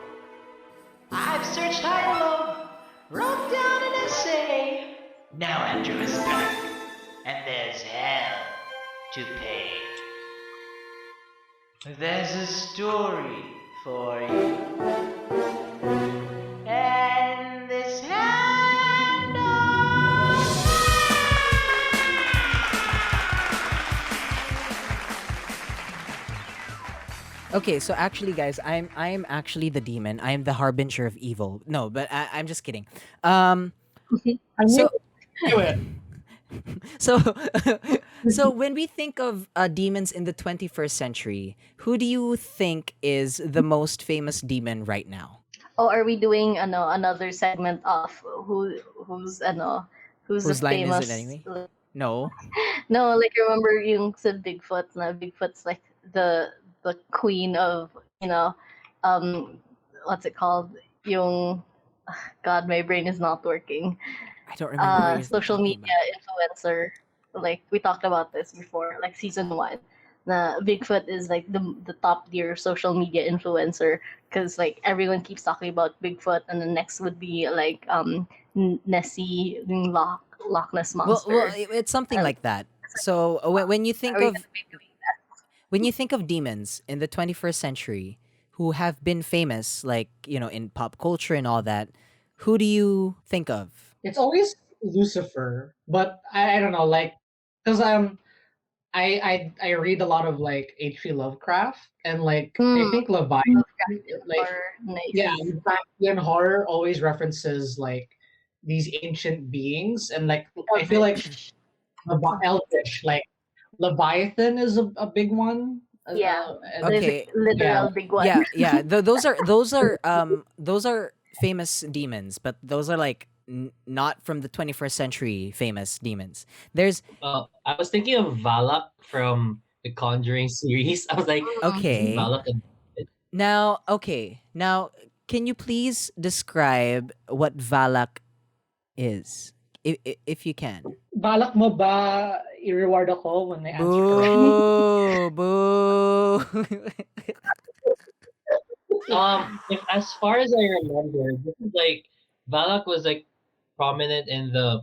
I've searched high and low, wrote down an essay. Now Andrew is back, and there's hell to pay. There's a story for you. And this hand of Okay, so actually, guys, I'm actually the demon. I am the harbinger of evil. No, but I'm just kidding. I knew So it. so so when we think of demons in the 21st century, who do you think is the most famous demon right now? Oh, are we doing another segment of who's the Whose line is it famous? anyway? No. No, like remember yung sa Bigfoot na Bigfoot's like the queen of what's it called? Yung God, my brain is not working. I don't remember what you're Social talking media influencer. Like we talked about this before, like season 1. Na Bigfoot is like the top tier social media influencer because like everyone keeps talking about Bigfoot, and the next would be like Nessie, yung Loch Ness Well, monster. it's something Uh, like that. So when you think Are we of gonna be doing that? when you think of demons in the 21st century who have been famous, like, in pop culture and all that, who do you think of? It's always Lucifer, but I don't know, like, because I read a lot of like H.P. Lovecraft, and like I Hmm. think Leviathan, like Or nice. yeah, in horror always references like these ancient beings, and like I feel like Elvish, like Leviathan is a big one. Yeah. And Okay. Literal big one. Yeah. Those are famous demons, but those are like not from the 21st century famous demons. There's I was thinking of Valak from the Conjuring series. I was like, isn't okay. Valak a Now, can you please describe what Valak is, if you can? balak mo ba i-reward ako when I answer correctly? Boo, boo. if as far as I remember, this is like Valak was like prominent in the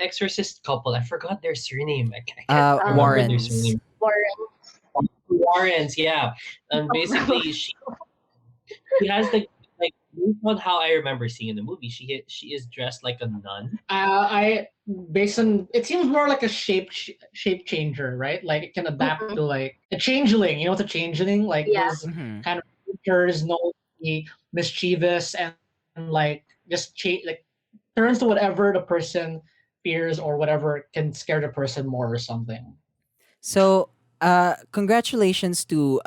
Exorcist couple. I forgot their surname. I can't remember their Warrens. surname. Warren. Warrens, yeah. And basically, she has like based on how I remember seeing in the movie, she is dressed like a nun. I based on it seems more like a shape changer, right? Like it can adapt Mhm. to like a changeling. You know what's a changeling? Like Yeah. those Mm-hmm. kind of creatures, no be mischievous and like just like turns to whatever the person fears or whatever can scare the person more or something. So, congratulations to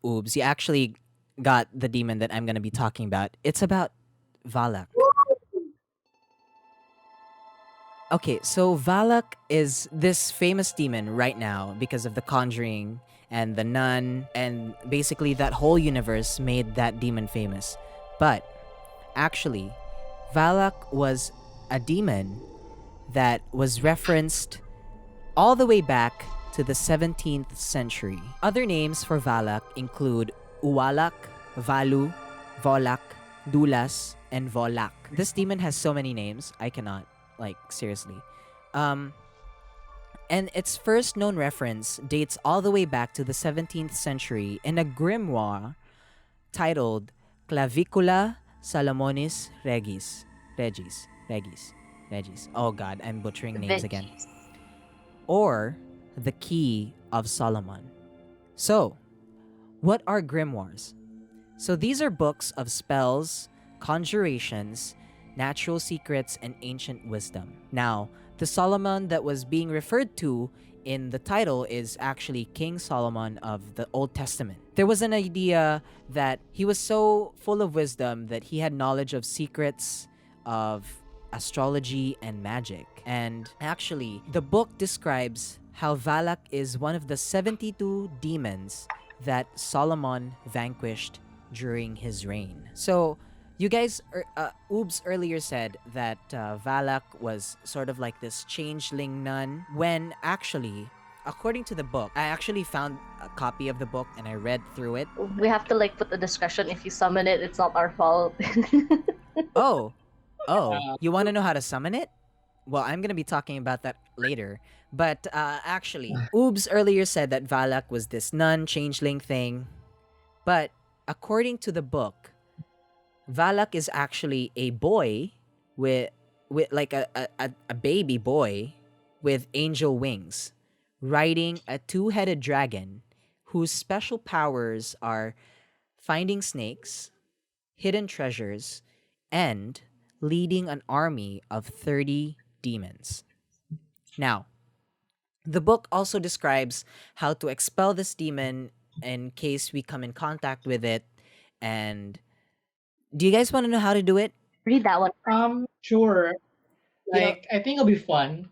Oobs. You actually got the demon that I'm gonna be talking about. It's about Valak. Okay, so Valak is this famous demon right now because of the Conjuring and the Nun, and basically that whole universe made that demon famous. But actually, Valak was a demon that was referenced all the way back to the 17th century. Other names for Valak include Uwalak, Valu, Volak, Dulas, and Volak. This demon has so many names, I cannot, like, seriously. Um, and its first known reference dates all the way back to the 17th century in a grimoire titled Clavicula Salomonis Regis. Oh god, I'm butchering names again. Veggies. Or the Key of Solomon. So, what are grimoires? So, these are books of spells, conjurations, natural secrets, and ancient wisdom. Now, the Solomon that was being referred to in the title is actually King Solomon of the Old Testament. There was an idea that he was so full of wisdom that he had knowledge of secrets, of astrology, and magic. And actually, the book describes how Valak is one of the 72 demons that Solomon vanquished during his reign. So, you guys, Oobs earlier said that Valak was sort of like this changeling nun, when actually, according to the book, I actually found a copy of the book and I read through it. We have to like put the discretion. If you summon it, it's not our fault. Oh, Uh, you want to know how to summon it? Well, I'm going to be talking about that later. But actually, Oobs earlier said that Valak was this nun changeling thing. But according to the book, Valak is actually a boy with like a baby boy with angel wings, riding a two-headed dragon whose special powers are finding snakes, hidden treasures, and leading an army of 30 demons. Now, the book also describes how to expel this demon in case we come in contact with it. And do you guys want to know how to do it? Read that one. sure. You know- Like I think it'll be fun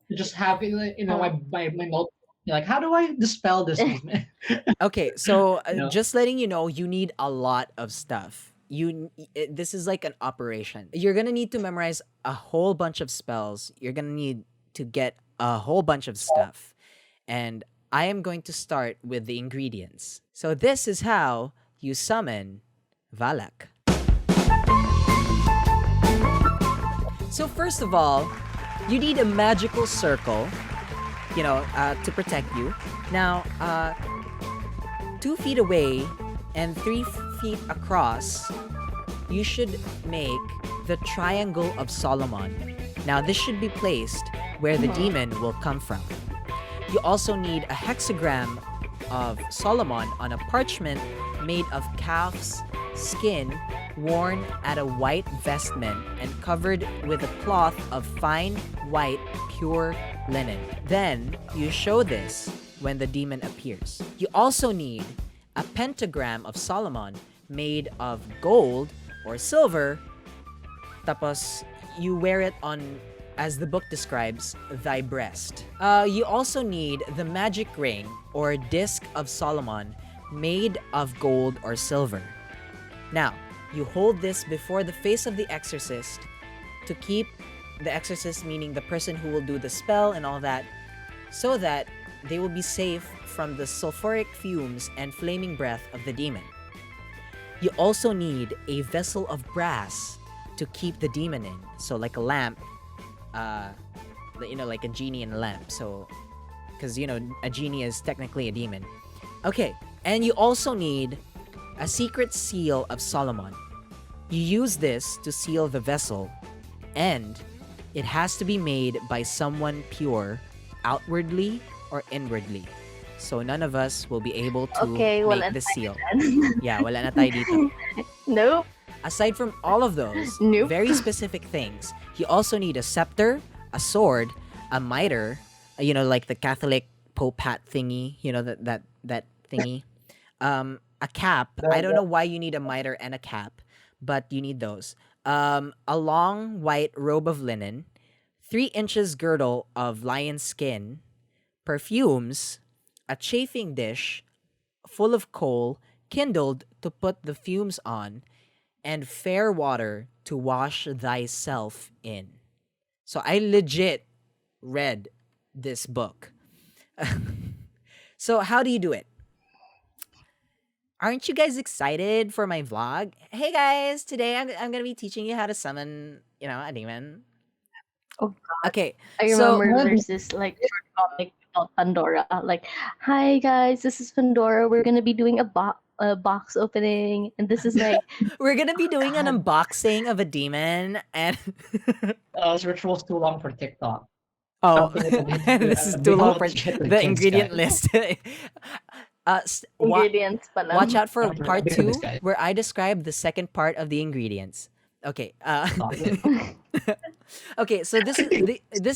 to just have my note. Like, how do I dispel this demon? Okay, so No. just letting you know, you need a lot of stuff. This is like an operation. You're gonna need to memorize a whole bunch of spells. You're gonna need to get a whole bunch of stuff, and I am going to start with the ingredients. So this is how you summon Valak. So first of all, you need a magical circle, to protect you. Now, 2 feet away and 3 feet across, you should make the Triangle of Solomon. Now, this should be placed where the demon will come from. You also need a hexagram of Solomon on a parchment made of calf's skin worn at a white vestment and covered with a cloth of fine white pure linen. Then you show this when the demon appears. You also need a pentagram of Solomon made of gold or silver. Tapos you wear it on, as the book describes, thy breast. You also need the magic ring or disc of Solomon made of gold or silver. Now, you hold this before the face of the exorcist to keep the exorcist, meaning the person who will do the spell and all that, so that they will be safe from the sulfuric fumes and flaming breath of the demon. You also need a vessel of brass to keep the demon in. So like a lamp, like a genie in a lamp. So, because, a genie is technically a demon. Okay, and you also need a secret seal of Solomon. You use this to seal the vessel, and it has to be made by someone pure, outwardly or inwardly. So none of us will be able to Okay, make wala the tayo seal. dyan. Yeah, wala na tayo dito. Nope. Aside from all of those Nope. very specific things, you also need a scepter, a sword, a mitre, like the Catholic Pope hat thingy, that thingy. A cap. I don't know why you need a mitre and a cap, but you need those. A long white robe of linen, 3 inches girdle of lion skin, perfumes, a chafing dish full of coal kindled to put the fumes on, and fair water to wash thyself in. So I legit read this book. So how do you do it? Aren't you guys excited for my vlog? Hey guys, today I'm going to be teaching you how to summon, a demon. Oh God. Okay, I so remember there's this like short comic about Pandora. Like, hi guys, this is Pandora. We're gonna be doing a box opening, and this is like we're going to be doing an God. unboxing of a demon, and This ritual's too long for TikTok. oh, Something that we need to do. this is We too long call for it shit with the kids, ingredient guys. list. ingredients pa lang. Watch out for Remember, part look at 2 this guy. where I describe the second part of the ingredients. Okay. Stop it. Okay, so this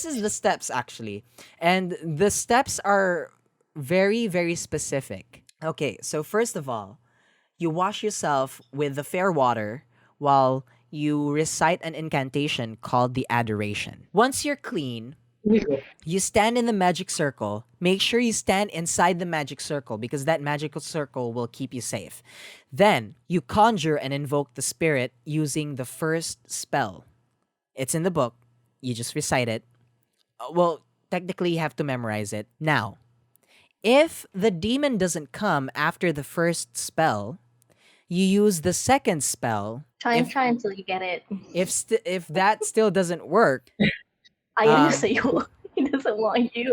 is the steps actually. And the steps are very very specific. Okay, so first of all, you wash yourself with the fair water while you recite an incantation called the adoration. Once you're clean, you stand in the magic circle. Make sure you stand inside the magic circle because that magical circle will keep you safe. Then you conjure and invoke the spirit using the first spell. It's in the book. You just recite it. Well, technically you have to memorize it. Now, if the demon doesn't come after the first spell, you use the second spell. try If until you get it. if that still doesn't work, Ayaw niya Um, sa'yo. He doesn't want you.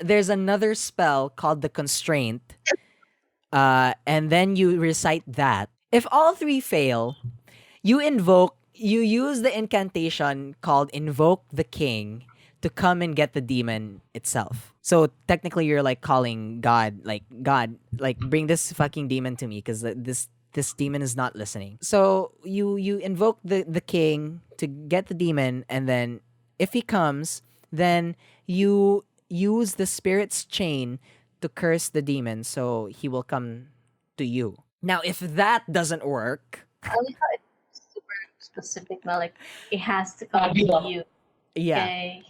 there's another spell called the constraint, and then you recite that. If all 3 fail, you use the incantation called invoke the king to come and get the demon itself. So technically you're like calling God, like bring this fucking demon to me because this demon is not listening. So you invoke the king to get the demon, and then if he comes, then you use the spirit's chain to curse the demon so he will come to you. Now, if that doesn't work, I like how it's super specific now. Like, it has to come Be to long. you. yeah, Okay.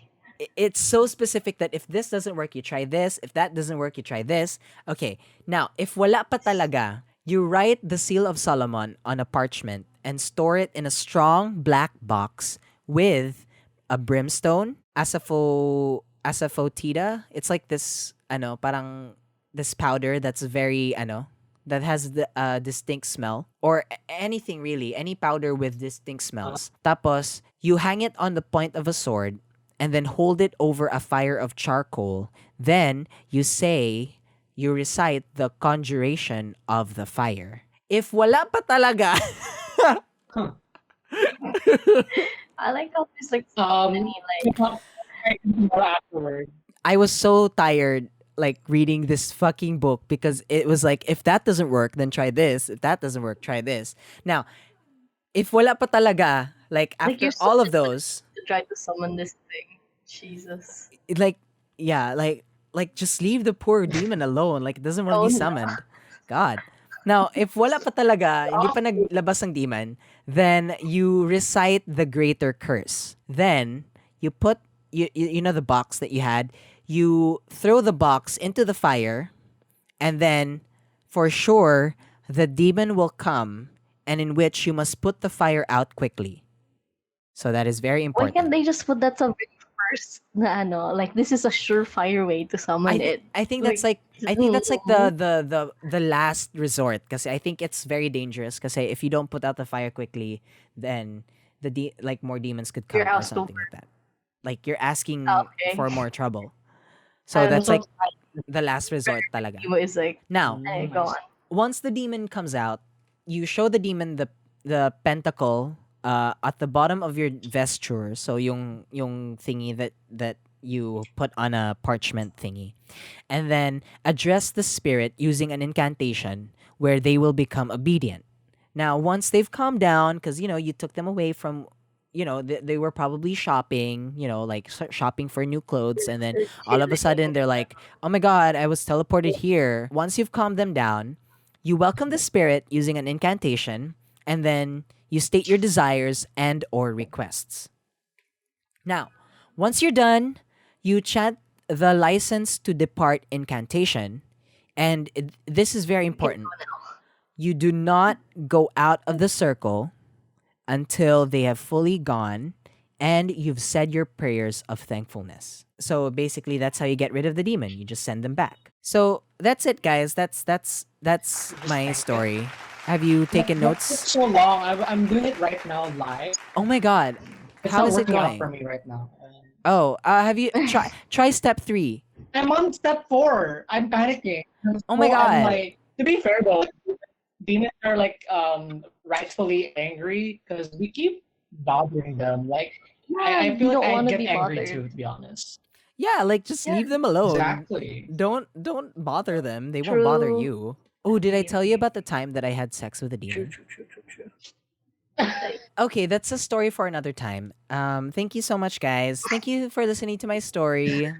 it's so specific that if this doesn't work, you try this. If that doesn't work, you try this. Okay, now, if wala pa talaga, you write the seal of Solomon on a parchment and store it in a strong black box with a brimstone, asafoetida. It's like this, parang this powder that's very, that has the distinct smell, or anything really, any powder with distinct smells. Tapos, you hang it on the point of a sword and then hold it over a fire of charcoal. Then you recite the conjuration of the fire. If wala pa talaga, I like how there's like so many like Afterward. I was so tired like reading this fucking book because it was like, if that doesn't work, then try this. If that doesn't work, try this. Now, if wala pa talaga, like after you're so all of desperate those, to try to summon this thing. Jesus. like, yeah, like just leave the poor demon alone. Like, it doesn't want to Oh, be no. summoned. God. Now, if wala pa talaga, hindi pa naglabas ang demon, then you recite the greater curse. Then you put you know the box that you had, you throw the box into the fire, and then for sure the demon will come, and in which you must put the fire out quickly. So that is very Why important. can't they just put that some very first na ano? Like, this is a surefire way to summon it. I think that's like the last resort because I think it's very dangerous because if you don't put out the fire quickly, then like more demons could come You're or out something over. like that. Like you're asking Okay. for more trouble. So I'm that's so like the last resort talaga. He was like, Now, hey, go on. once the demon comes out, you show the demon the pentacle at the bottom of your vesture. So yung thingy that you put on a parchment thingy, and then address the spirit using an incantation where they will become obedient. Now, once they've calmed down, because you took them away from, they were probably shopping, like shopping for new clothes, and then all of a sudden they're like, "Oh my God, I was teleported here." Once you've calmed them down, you welcome the spirit using an incantation, and then you state your desires and or requests. Now, once you're done, you chant the license to depart incantation, and this is very important. You do not go out of the circle until they have fully gone and you've said your prayers of thankfulness. So basically that's how you get rid of the demon. You just send them back. So that's it, guys. That's my story. Have you taken That took notes? so long. I'm doing it right now live. Oh my god. It's How not is it working out going? for me right now. Oh, have you try step 3? I'm on step 4. I'm panicking. Oh my So god. I'm like, to be fair though, demons are like rightfully angry because we keep bothering them. Like I you feel don't like I want to get be angry bothered. too, to be honest. Yeah, like just Yeah. leave them alone. Exactly. Don't bother them. They won't bother True. you. Oh, did I tell you about the time that I had sex with a demon? True. Okay, that's a story for another time. Thank you so much, guys. Thank you for listening to my story.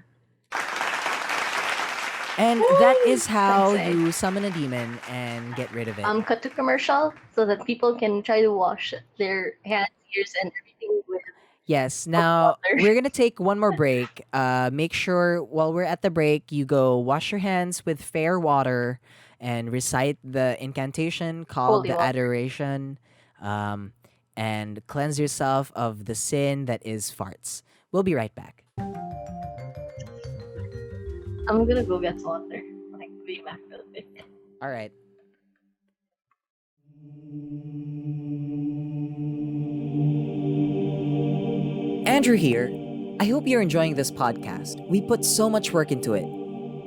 And that is how Thanks, eh. you summon a demon and get rid of it. Cut to commercial so that people can try to wash their hands, ears, and everything with Yes. Now water. we're gonna take one more break. Make sure while we're at the break, you go wash your hands with fair water and recite the incantation called Holy the water. adoration, and cleanse yourself of the sin that is farts. We'll be right back. I'm gonna go get water. Like, be back a bit. All right. Andrew here. I hope you're enjoying this podcast. We put so much work into it.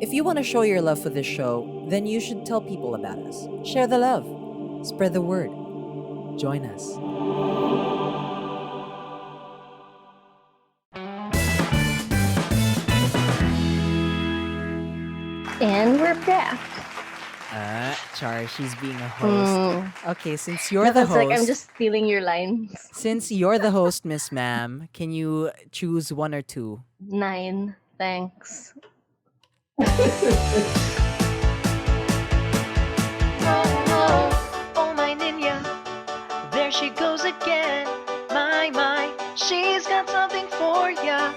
If you want to show your love for this show, then you should tell people about us. Share the love. Spread the word. Join us. And we're back. Char, she's being a host. Okay, since you're No, the it's like I'm host, just stealing your lines. since you're the host, Miss Ma'am, can you choose one or two? 9. Thanks. Oh my Niña, there she goes again. My, she's got something for ya.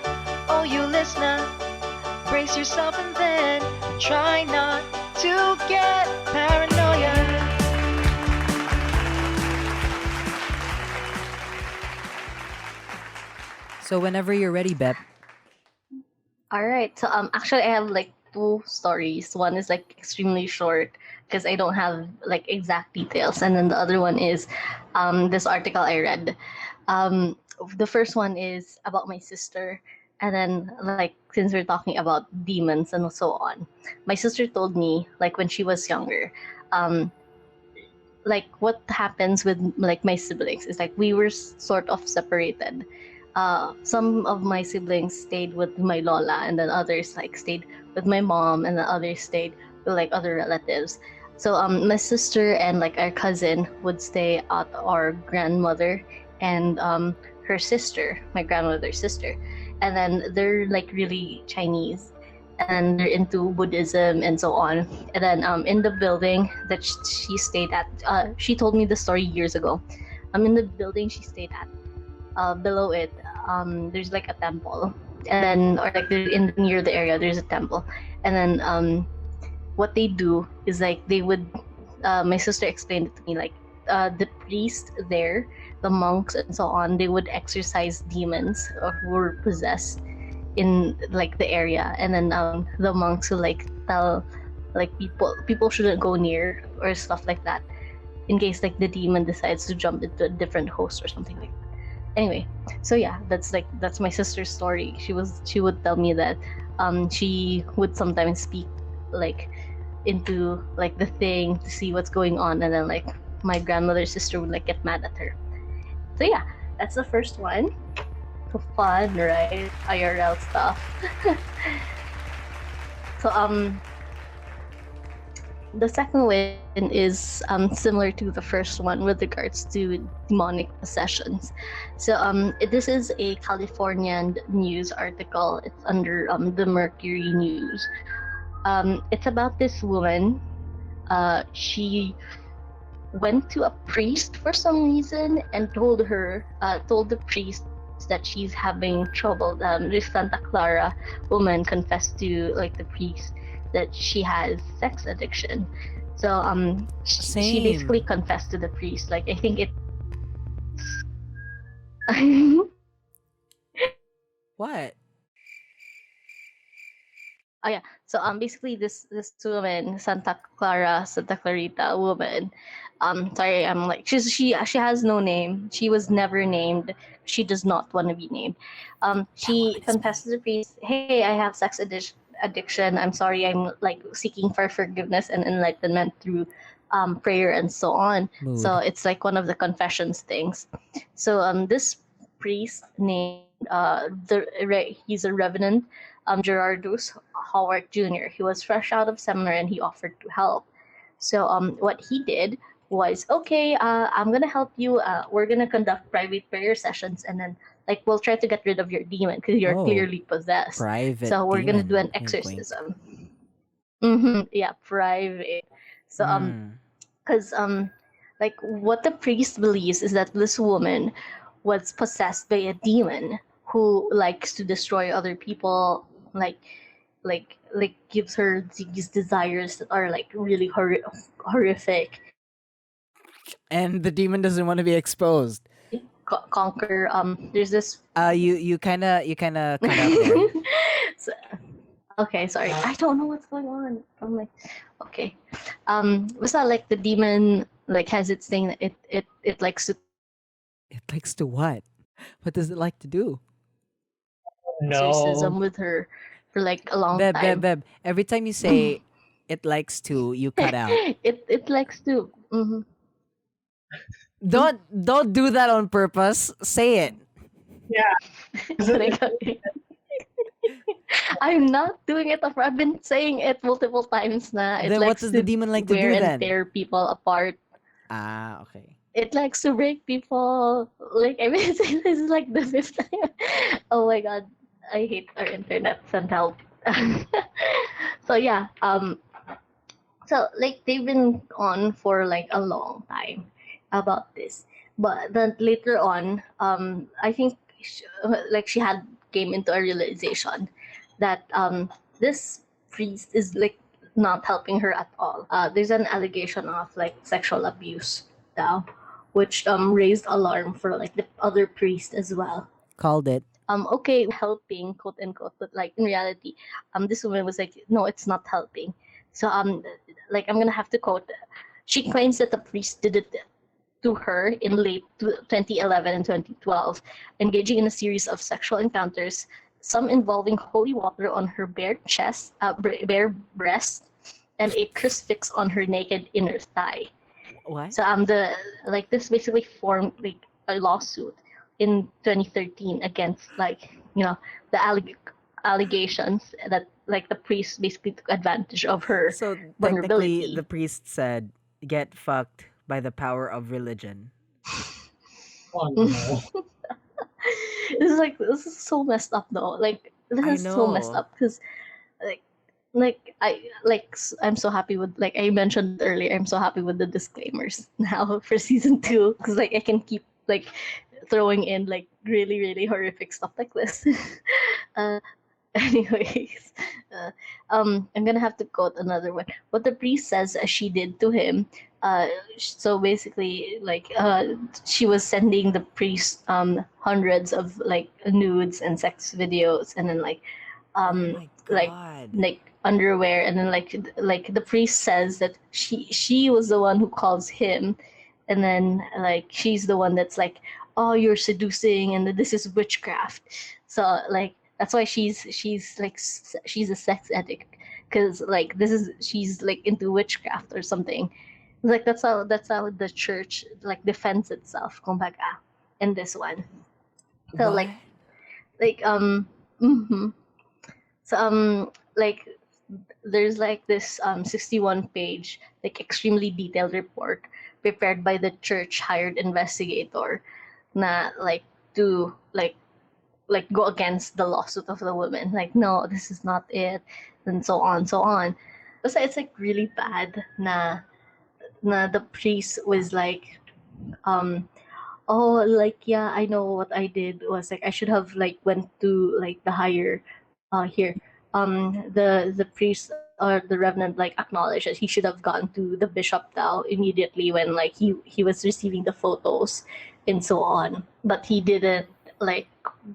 Oh, you listener, brace yourself and then try not to get paranoia. So whenever you're ready, Bep. All right. So actually I have like 2 stories. One is like extremely short because I don't have like exact details, and then the other one is this article I read. The first one is about my sister, and then like since we're talking about demons and so on, my sister told me like when she was younger, like what happens with like my siblings is like we were sort of separated. Some of my siblings stayed with my lola, and then others like stayed with my mom, and then others stayed with like other relatives. So my sister and like our cousin would stay at our grandmother and her sister, my grandmother's sister, and then they're like really Chinese, and they're into Buddhism and so on. And then in the building that she stayed at, she told me the story years ago. In the building she stayed at, below it, there's like a temple, and then or like near the area there's a temple, and then what they do is like they would. My sister explained it to me like the priest there, the monks and so on, they would exorcise demons who were possessed in like the area, and then the monks will like tell like people shouldn't go near or stuff like that in case like the demon decides to jump into a different host or something like that. Anyway, so yeah, that's my sister's story. She would tell me that she would sometimes speak like into like the thing to see what's going on, and then like my grandmother's sister would like get mad at her. So yeah, that's the first one. So fun, right? IRL stuff. So the second one is similar to the first one with regards to demonic possessions. So this is a Californian news article. It's under the Mercury News. It's about this woman. She went to a priest for some reason and told the priest that she's having trouble. This Santa Clara woman confessed to like the priest that she has sex addiction. So she basically Same. confessed to the priest. Like I think it. What? Oh yeah. So basically this woman, Santa Clarita woman. Sorry, I'm like she has no name. She was never named. She does not want to be named. That woman She is confessed me. to the priest, "Hey, I have sex addiction. I'm sorry. I'm like seeking for forgiveness and enlightenment through prayer and so on." So Mood. it's like one of the confessions things. So this priest named he's a revenant, Gerardus Howard Jr. He was fresh out of seminary and he offered to help. So what he did was, okay, I'm gonna help you. We're gonna conduct private prayer sessions, and then like we'll try to get rid of your demon because you're Oh, clearly possessed. private So we're gonna do demon. an Wink, wink. exorcism. Yeah, private. So Mm. because like what the priest believes is that this woman was possessed by a demon who likes to destroy other people, like gives her these desires that are like really horrific. And the demon doesn't want to be exposed. Conquer there's this You kinda cut out there. so, okay, sorry, I don't know what's going on. I'm like, okay, was that like the demon like has its thing that it likes to It likes to what? What does it like to do? No. exorcism with her for like a long Beb, Beb, time. Beb. Every time you say it likes to, you cut out. It likes to. Don't do that on purpose. Say it. Yeah. Like, okay. I'm not doing it. I've been saying it multiple times na. It Then what likes does the to demon like to wear do and then? tear people apart. Ah, okay. It likes to break people. Like I mean, this is like the fifth time. Oh my god, I hate our internet. Send help. So yeah, so like they've been on for like a long time about this, but then later on, I think like she had came into a realization that this priest is like not helping her at all. There's an allegation of like sexual abuse now, which raised alarm for like the other priest as well. Called it. Okay, helping, quote unquote, but like in reality, this woman was like, no, it's not helping. So like I'm gonna have to quote. She claims that the priest did it to her in late 2011 and 2012, engaging in a series of sexual encounters, some involving holy water on her bare chest, bare breast, and a crucifix on her naked inner thigh. What? So the like this basically formed like a lawsuit in 2013 against like the allegations that like the priest basically took advantage of her So technically, vulnerability. the priest said, "Get fucked by the power of religion." Oh no. This is so messed up though. Like this I is so messed know. up because like I'm so happy with like I mentioned earlier. I'm so happy with the disclaimers now for season 2 because like I can keep like throwing in like really really horrific stuff like this. uh, anyways, I'm gonna have to quote another one. What the priest says she did to him. So basically, like she was sending the priest hundreds of like nudes and sex videos, and then Oh um my like god. underwear, and then like the priest says that she was the one who calls him, and then like she's the one that's like, oh, you're seducing and this is witchcraft. So like that's why she's like she's a sex addict because like this is she's like into witchcraft or something. Like that's how the church like defends itself, kumbaga, in this one. So What? like mm-hmm. So like there's like this 61 page like extremely detailed report prepared by the church hired investigator na like to like go against the lawsuit of the woman, like no, this is not it, and so on so on. So it's like really bad na the priest was like um oh, like yeah, I know what I did was like I should have like went to like the higher here the priest or the revenant like acknowledged that he should have gone to the bishop now immediately when like he was receiving the photos and so on, but he didn't like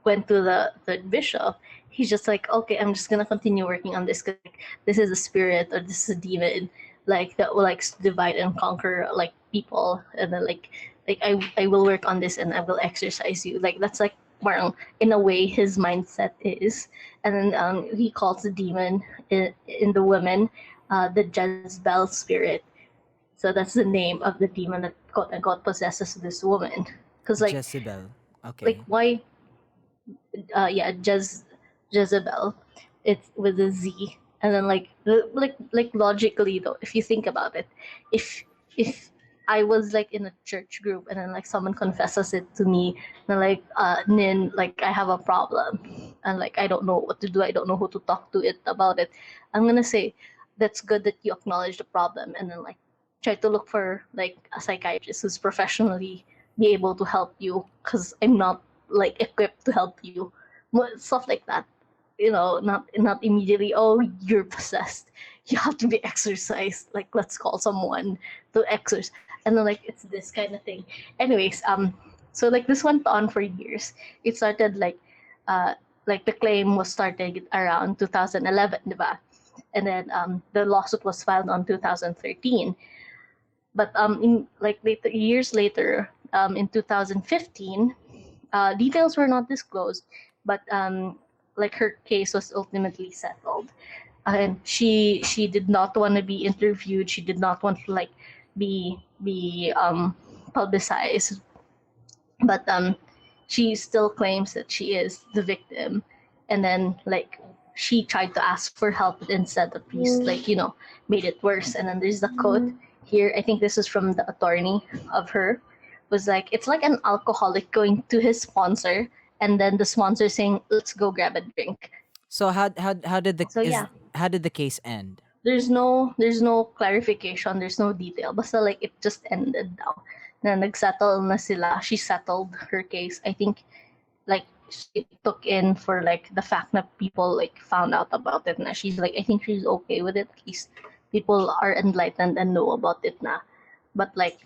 went to the bishop. He's just like, okay, I'm just gonna continue working on this because like, this is a spirit or this is a demon like that will like divide and conquer like people, and then like I will work on this and I will exercise you. Like that's like parang in a way his mindset is. And then he calls the demon in the woman the Jezebel spirit. So that's the name of the demon that quote unquote possesses this woman. Because Jezebel. like Okay. why yeah, Jezebel. It's with a Z, and then like logically though, if you think about it, if if I was like in a church group and then like someone confesses it to me, and like Nin, like I have a problem, and like I don't know what to do, I don't know who to talk to it about it. I'm gonna say that's good that you acknowledge the problem, and then like try to look for like a psychiatrist who's professionally be able to help you, because I'm not like equipped to help you. Stuff like that, not immediately, oh, you're possessed, you have to be exorcised, like let's call someone to exorcise, and then like it's this kind of thing. Anyways, so like this went on for years. It started like the claim was started around 2011, diba? And then the lawsuit was filed on 2013. But in like later years later, in 2015, details were not disclosed, but like her case was ultimately settled, and she did not want to be interviewed. She did not want to like be publicized, but she still claims that she is the victim. And then like she tried to ask for help, but instead the priest like made it worse. And then there's the quote here, I think this is from the attorney of her, was like, it's like an alcoholic going to his sponsor and then the sponsor saying, let's go grab a drink. So how did the So is yeah, how did the case end? there's no clarification, there's no detail. Basta like it just ended now. Na nagsettle na sila. She settled her case. I think like she took in for like the fact that people like found out about it na. She's like, I think she's okay with it. At least people are enlightened and know about it na. But like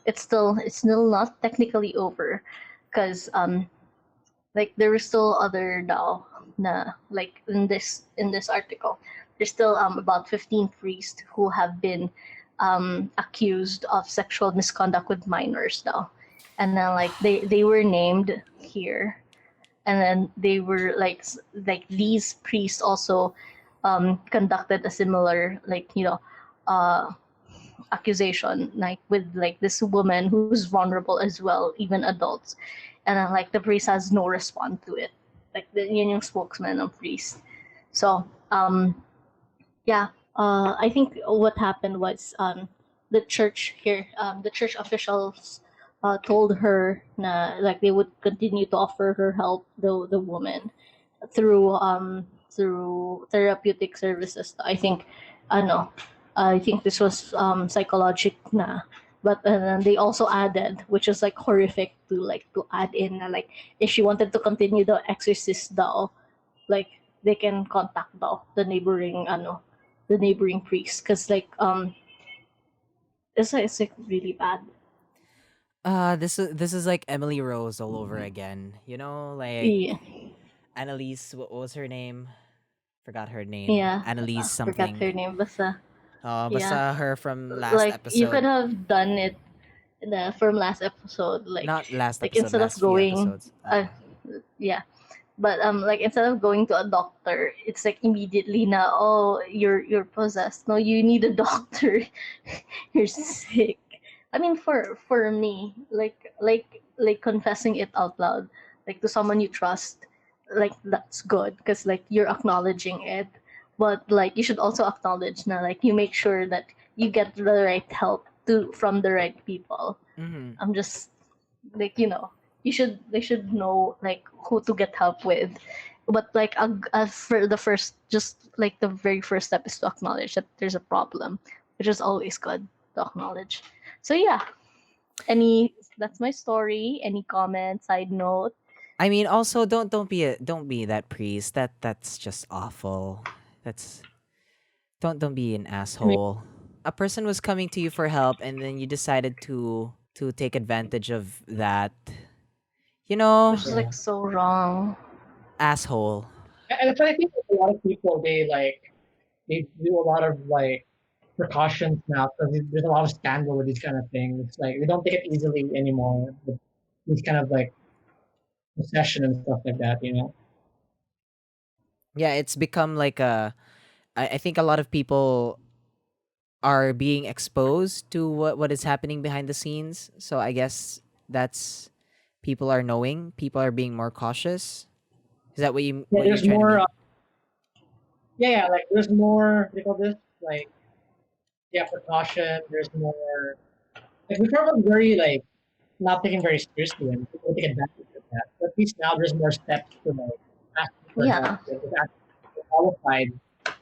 it's still not technically over, because like there were still other now na like in this article, there's still about 15 priests who have been accused of sexual misconduct with minors now. And then like they were named here, and then they were like these priests also conducted a similar uh accusation like with like this woman who's vulnerable as well, even adults. And then like the priest has no response to it, like yun yung spokesman of priest. So yeah, I think what happened was the church here, the church officials told her like they would continue to offer her help, the woman, through therapeutic services. I think this was psychologic na. But then they also added, which is like horrific to add in na, like if she wanted to continue the exorcist daw, like they can contact daw the neighboring priest, because like it's like really bad. This is like Emily Rose all over again. Like Yeah, Annalise, what was her name? Forgot her name. yeah. Annalise Forgot something. her name, basta. Oh, Yeah, basta her from last like you could episode. have done it from last episode, Not last like episode, instead of last few going episodes. uh yeah, But like instead of going to a doctor, it's like immediately now, oh, you're possessed. No, you need a doctor. You're sick. I mean, for me, like confessing it out loud, like to someone you trust, like that's good because like you're acknowledging it. But like you should also acknowledge now, like you make sure that you get the right help to from the right people. Mm-hmm. I'm just like they should know like who to get help with, but like for the first, just like the very first step is to acknowledge that there's a problem, which is always good to acknowledge. So yeah, that's my story. Any comment, side note? I mean, also don't be that priest. That's just awful. That's don't be an I mean, asshole. A person was coming to you for help, and then you decided to take advantage of that. You know, Which is yeah. like so wrong. asshole. And that's why I think a lot of people they do a lot of like precautions now because there's a lot of scandal with these kind of things. It's like they don't take it easily anymore. With these kind of like possession and stuff like that, you know. Yeah, it's become like a. I think a lot of people are being exposed to what is happening behind the scenes. So I guess that's people are knowing. People are being more cautious. Is that Yeah, what you're there's trying to more. mean? Yeah, like there's more. What do you call this? Like yeah, precaution. There's more. Like we probably very like not taken very seriously and people take advantage of that. But at least now there's more steps to like ask for help. Yeah. If it's actually qualified,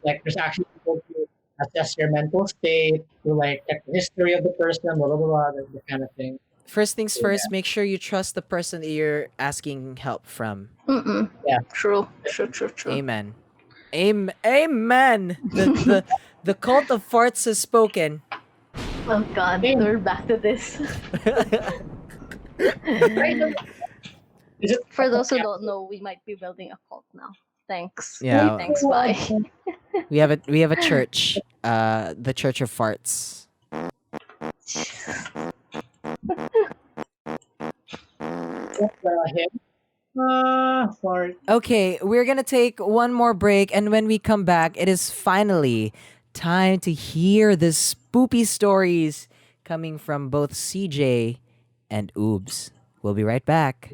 like there's actually people to assess your mental state, to like check the history of the person, blah blah blah, that kind of thing. First things So, first, make sure you trust the person that you're asking help from. yeah. True. Amen. Amen. The cult of farts has spoken. Oh god, Hey, we're back to this. right, is it For those who don't know, we might be building a cult now. Thanks. Yeah, Thanks, bye. we have a church, the Church of Farts. him? Sorry. Okay, we're gonna take one more break, and when we come back, it is finally time to hear the spoopy stories coming from both CJ and Ubs. We'll be right back.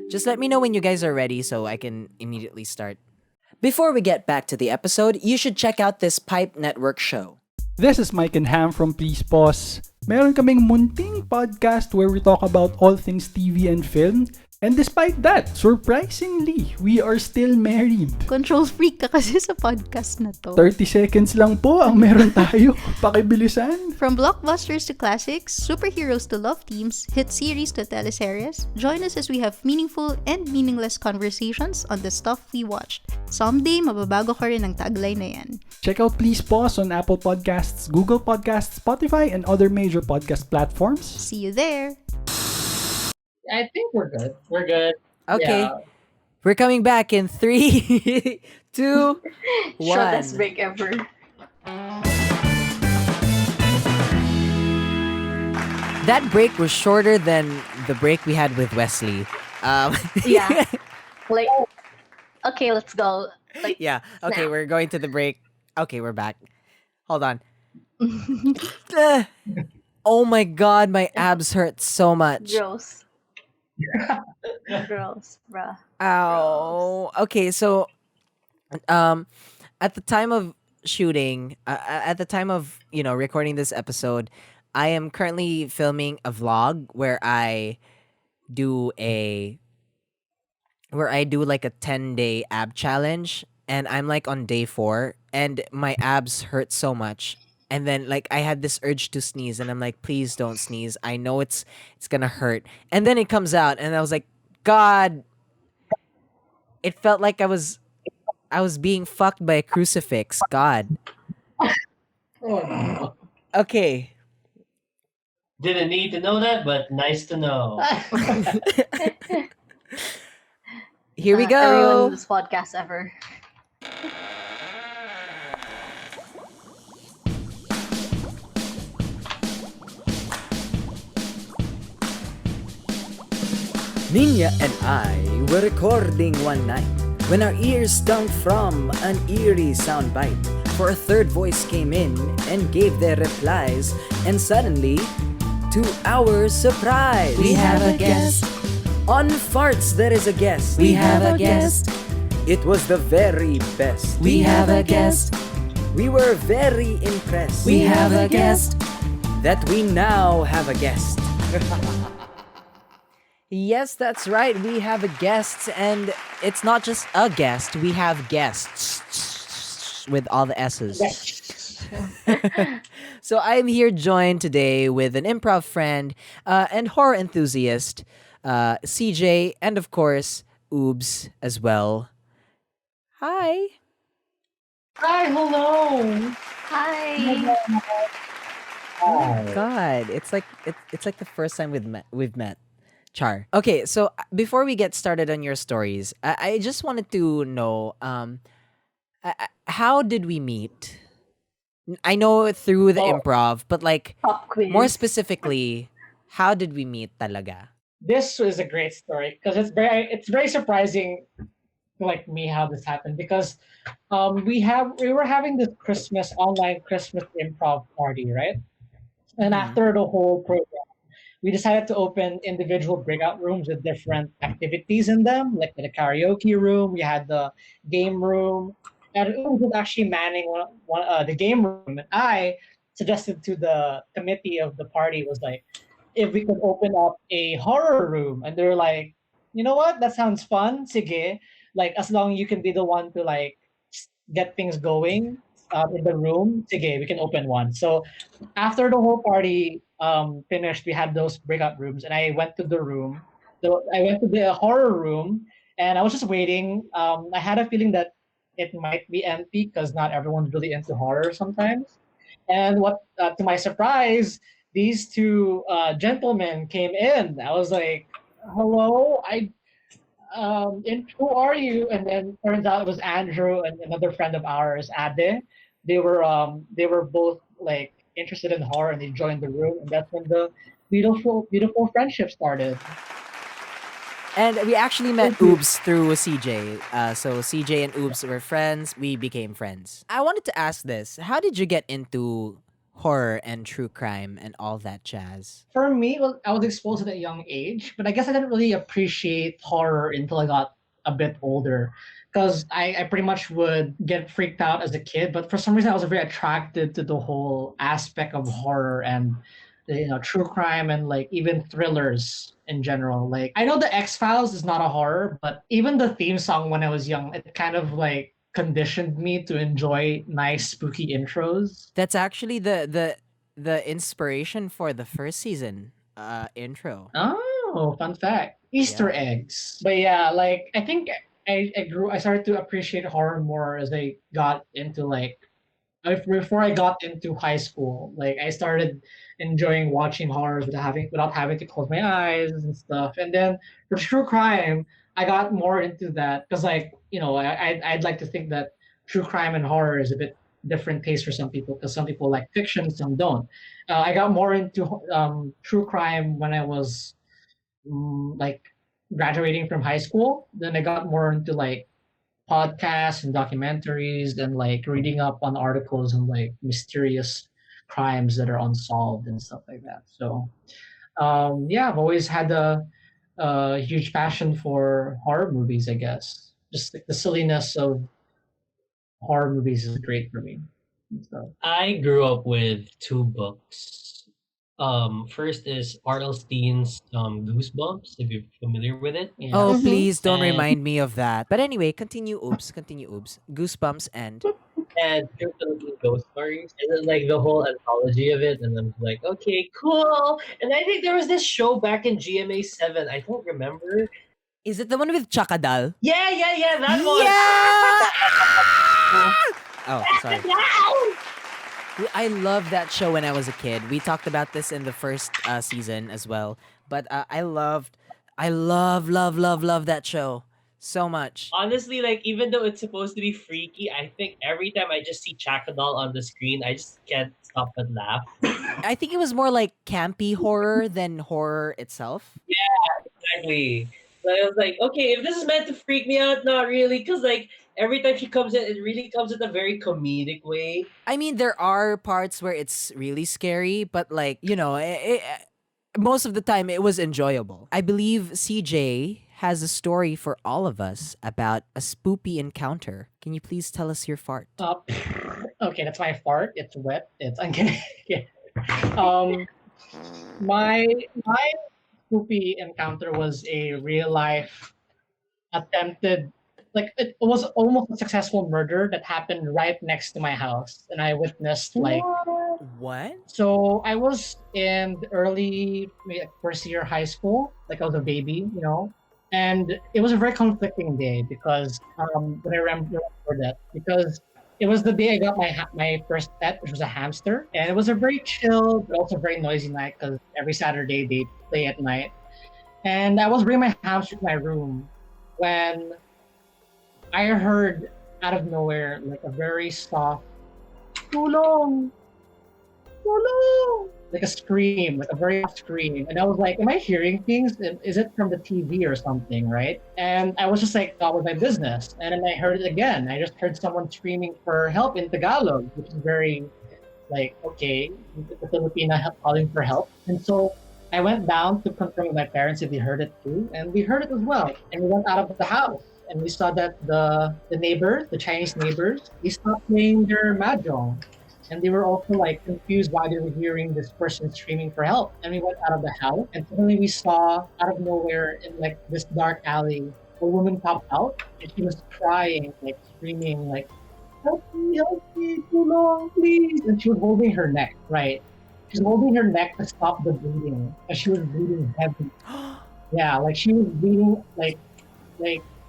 Just let me know when you guys are ready so I can immediately start. Before we get back to the episode, you should check out this Pipe Network show. This is Mike and Ham from Please Pause. Meron kaming munting podcast where we talk about all things TV and film. And despite that, surprisingly, we are still married. Control freak ka kasi sa podcast na to. 30 seconds lang po ang meron tayo. Pakibilisan. From blockbusters to classics, superheroes to love teams, hit series to teleseries, join us as we have meaningful and meaningless conversations on the stuff we watched. Someday, mababago ka rin ang tagline na yan. Check out Please Pause on Apple Podcasts, Google Podcasts, Spotify, and other major podcast platforms. See you there! I think we're good. We're good. Okay. Yeah. We're coming back in 3, 2, 1. Shortest break ever. That break was shorter than the break we had with Wesley. Yeah. Like, okay, let's go. Like, Yeah. Okay, Snap. we're going to the break. Okay, we're back. Hold on. Oh my god, my abs hurt so much. gross. Gross, bruh. Ow. Okay, so at the time of shooting, at the time of, recording this episode, I am currently filming a vlog where I do like a 10-day ab challenge, and I'm like on day 4 and my abs hurt so much. And then like I had this urge to sneeze and I'm like, please don't sneeze. I know it's gonna hurt. And then it comes out and I was like, God, it felt like I was being fucked by a crucifix. God. Oh no. Okay. Didn't need to know that, but nice to know. Here we go. Everyone in this podcast ever. Niña and I were recording one night when our ears stung from an eerie soundbite. For a third voice came in and gave their replies, and suddenly, to our surprise, We have a guest. On Farts there is a guest. We have a guest. It was the very best. We have a guest. We were very impressed. We have a guest. That we now have a guest. Yes, that's right. We have a guest, and it's not just a guest. We have guests with all the S's. So I'm here joined today with an improv friend and horror enthusiast, CJ, and of course, Ubs as well. Hi. Hi, hello. Hi. God, it's like the first time we've met. Char. Okay, so before we get started on your stories, I just wanted to know how did we meet? I know through the improv, but like Pop quiz. more specifically, how did we meet talaga? This is a great story because it's very surprising, like me, how this happened because we were having this online Christmas improv party, right? And after the whole program, we decided to open individual breakout rooms with different activities in them, like the karaoke room. We had the game room, and it was actually manning the game room. And I suggested to the committee of the party was like, if we could open up a horror room, and they were like, you know what, that sounds fun, sige. Like as long as you can be the one to like get things going in the room, sige, we can open one. So after the whole party finished, we had those breakout rooms, and I went to the room. So I went to the horror room, and I was just waiting. I had a feeling that it might be empty because not everyone's really into horror sometimes. And to my surprise, these two gentlemen came in. I was like, "Hello, and who are you?" And then turns out it was Andrew and another friend of ours, Ade. They were both like interested in horror, and they joined the room, and that's when the beautiful friendship started. And we actually met Ubs through CJ. So CJ and Ubs were friends. We became friends. I wanted to ask this: how did you get into horror and true crime and all that jazz? For me, well, I was exposed at a young age, but I guess I didn't really appreciate horror until I got a bit older. Because I pretty much would get freaked out as a kid, but for some reason I was very attracted to the whole aspect of horror and true crime and like even thrillers in general. Like I know the X-Files is not a horror, but even the theme song when I was young, it kind of like conditioned me to enjoy nice spooky intros. That's actually the inspiration for the first season intro. Oh, fun fact. Easter eggs. But yeah, like I think I started to appreciate horror more as I got into like before I got into high school. Like I started enjoying watching horrors without having to close my eyes and stuff. And then for true crime, I got more into that because like I'd like to think that true crime and horror is a bit different taste for some people because some people like fiction, some don't. I got more into true crime when I was like graduating from high school. Then I got more into like podcasts and documentaries and like reading up on articles and like mysterious crimes that are unsolved and stuff like that. So yeah, I've always had a huge passion for horror movies, I guess. Just like the silliness of horror movies is great for me. So I grew up with two books. First is R.L. Steen's Goosebumps, if you're familiar with it. yeah. Oh, please don't And- remind me of that. But anyway, continue Oops. Goosebumps and And True Philippine Ghost Stories. And then like the whole anthology of it. And I'm like, okay, cool. And I think there was this show back in GMA 7. I don't remember. is it the one with Chakadal? Yeah, that one. Oh, sorry. I loved that show when I was a kid. We talked about this in the first season as well. But I love that show so much. Honestly, like even though it's supposed to be freaky, I think every time I just see Chakadal on the screen, I just can't stop but laugh. I think it was more like campy horror than horror itself. Exactly. Like, I was like, okay, if this is meant to freak me out, not really, because like every time she comes in, it really comes in a very comedic way. I mean, there are parts where it's really scary, but like, most of the time it was enjoyable. I believe CJ has a story for all of us about a spoopy encounter. Can you please tell us your fart? Okay, that's my fart. It's wet. It's I'm kidding. Yeah. Um, my spoopy encounter was a real life attempted, like it was almost a successful murder that happened right next to my house, and I witnessed like. What? So I was in the early like, first year high school, like I was a baby, and it was a very conflicting day because when I remember that because it was the day I got my first pet, which was a hamster, and it was a very chill but also very noisy night because every Saturday they play at night, and I was bringing my hamster to my room when I heard out of nowhere like a very soft "tulong, tulong," like a scream, like a very soft scream. And I was like, am I hearing things? Is it from the TV or something, right? And I was just like, that was my business. And then I heard it again. I just heard someone screaming for help in Tagalog, which is very like, okay, the Filipina calling for help. And so I went down to confirm with my parents if they heard it too. And we heard it as well. And we went out of the house. And we saw that the neighbors, the Chinese neighbors, they stopped playing their mahjong. And they were also like confused why they were hearing this person screaming for help. And we went out of the house, and suddenly we saw out of nowhere in like this dark alley, a woman popped out, and she was crying, like screaming, like help me, too long, please. And she was holding her neck, right? She's holding her neck to stop the bleeding, and she was bleeding heavy. Yeah, like she was bleeding, like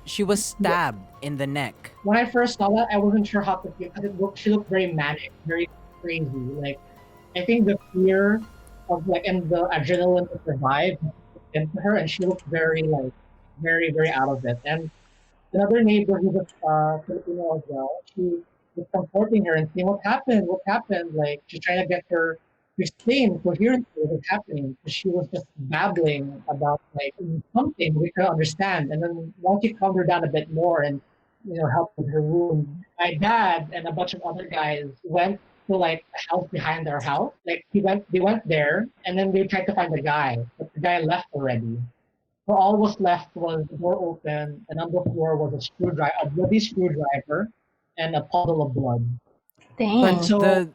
She was stabbed in the neck. when I first saw that, I wasn't sure how to feel because she looked very manic, very crazy. Like, I think the fear of like and the adrenaline to survive into her, and she looked very like very very out of it. And another neighbor who was Filipino as well, she was comforting her and saying, "What happened? What happened?" Like she's trying to get her to explain coherently what was happening. Because she was just babbling about like something we couldn't understand. And then once you calmed her down a bit more and helped with her wound, my dad and a bunch of other guys went to like a house behind our house. Like they went there and then they tried to find the guy, but the guy left already. So all was left was the door open, and on the floor was a bloody screwdriver, and a puddle of blood. Dang. And so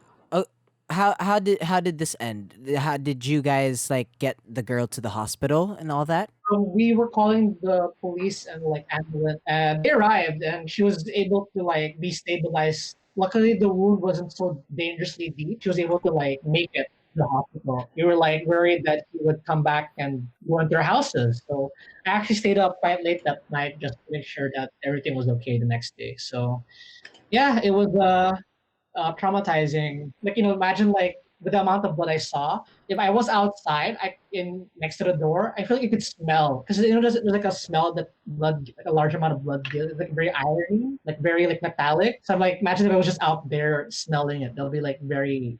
How did this end? How did you guys like get the girl to the hospital and all that? we were calling the police and like ambulance, and they arrived, and she was able to like be stabilized. Luckily, the wound wasn't so dangerously deep. She was able to like make it to the hospital. We were like worried that she would come back and go into our houses. So I actually stayed up quite late that night just to make sure that everything was okay the next day. So yeah, it was traumatizing. Like imagine like with the amount of blood I saw. If I was outside, in next to the door, I feel like you could smell because there's like a smell that blood, like a large amount of blood gives. It's like very iron, like very like metallic. So I'm like, imagine if I was just out there smelling it. That'll be like very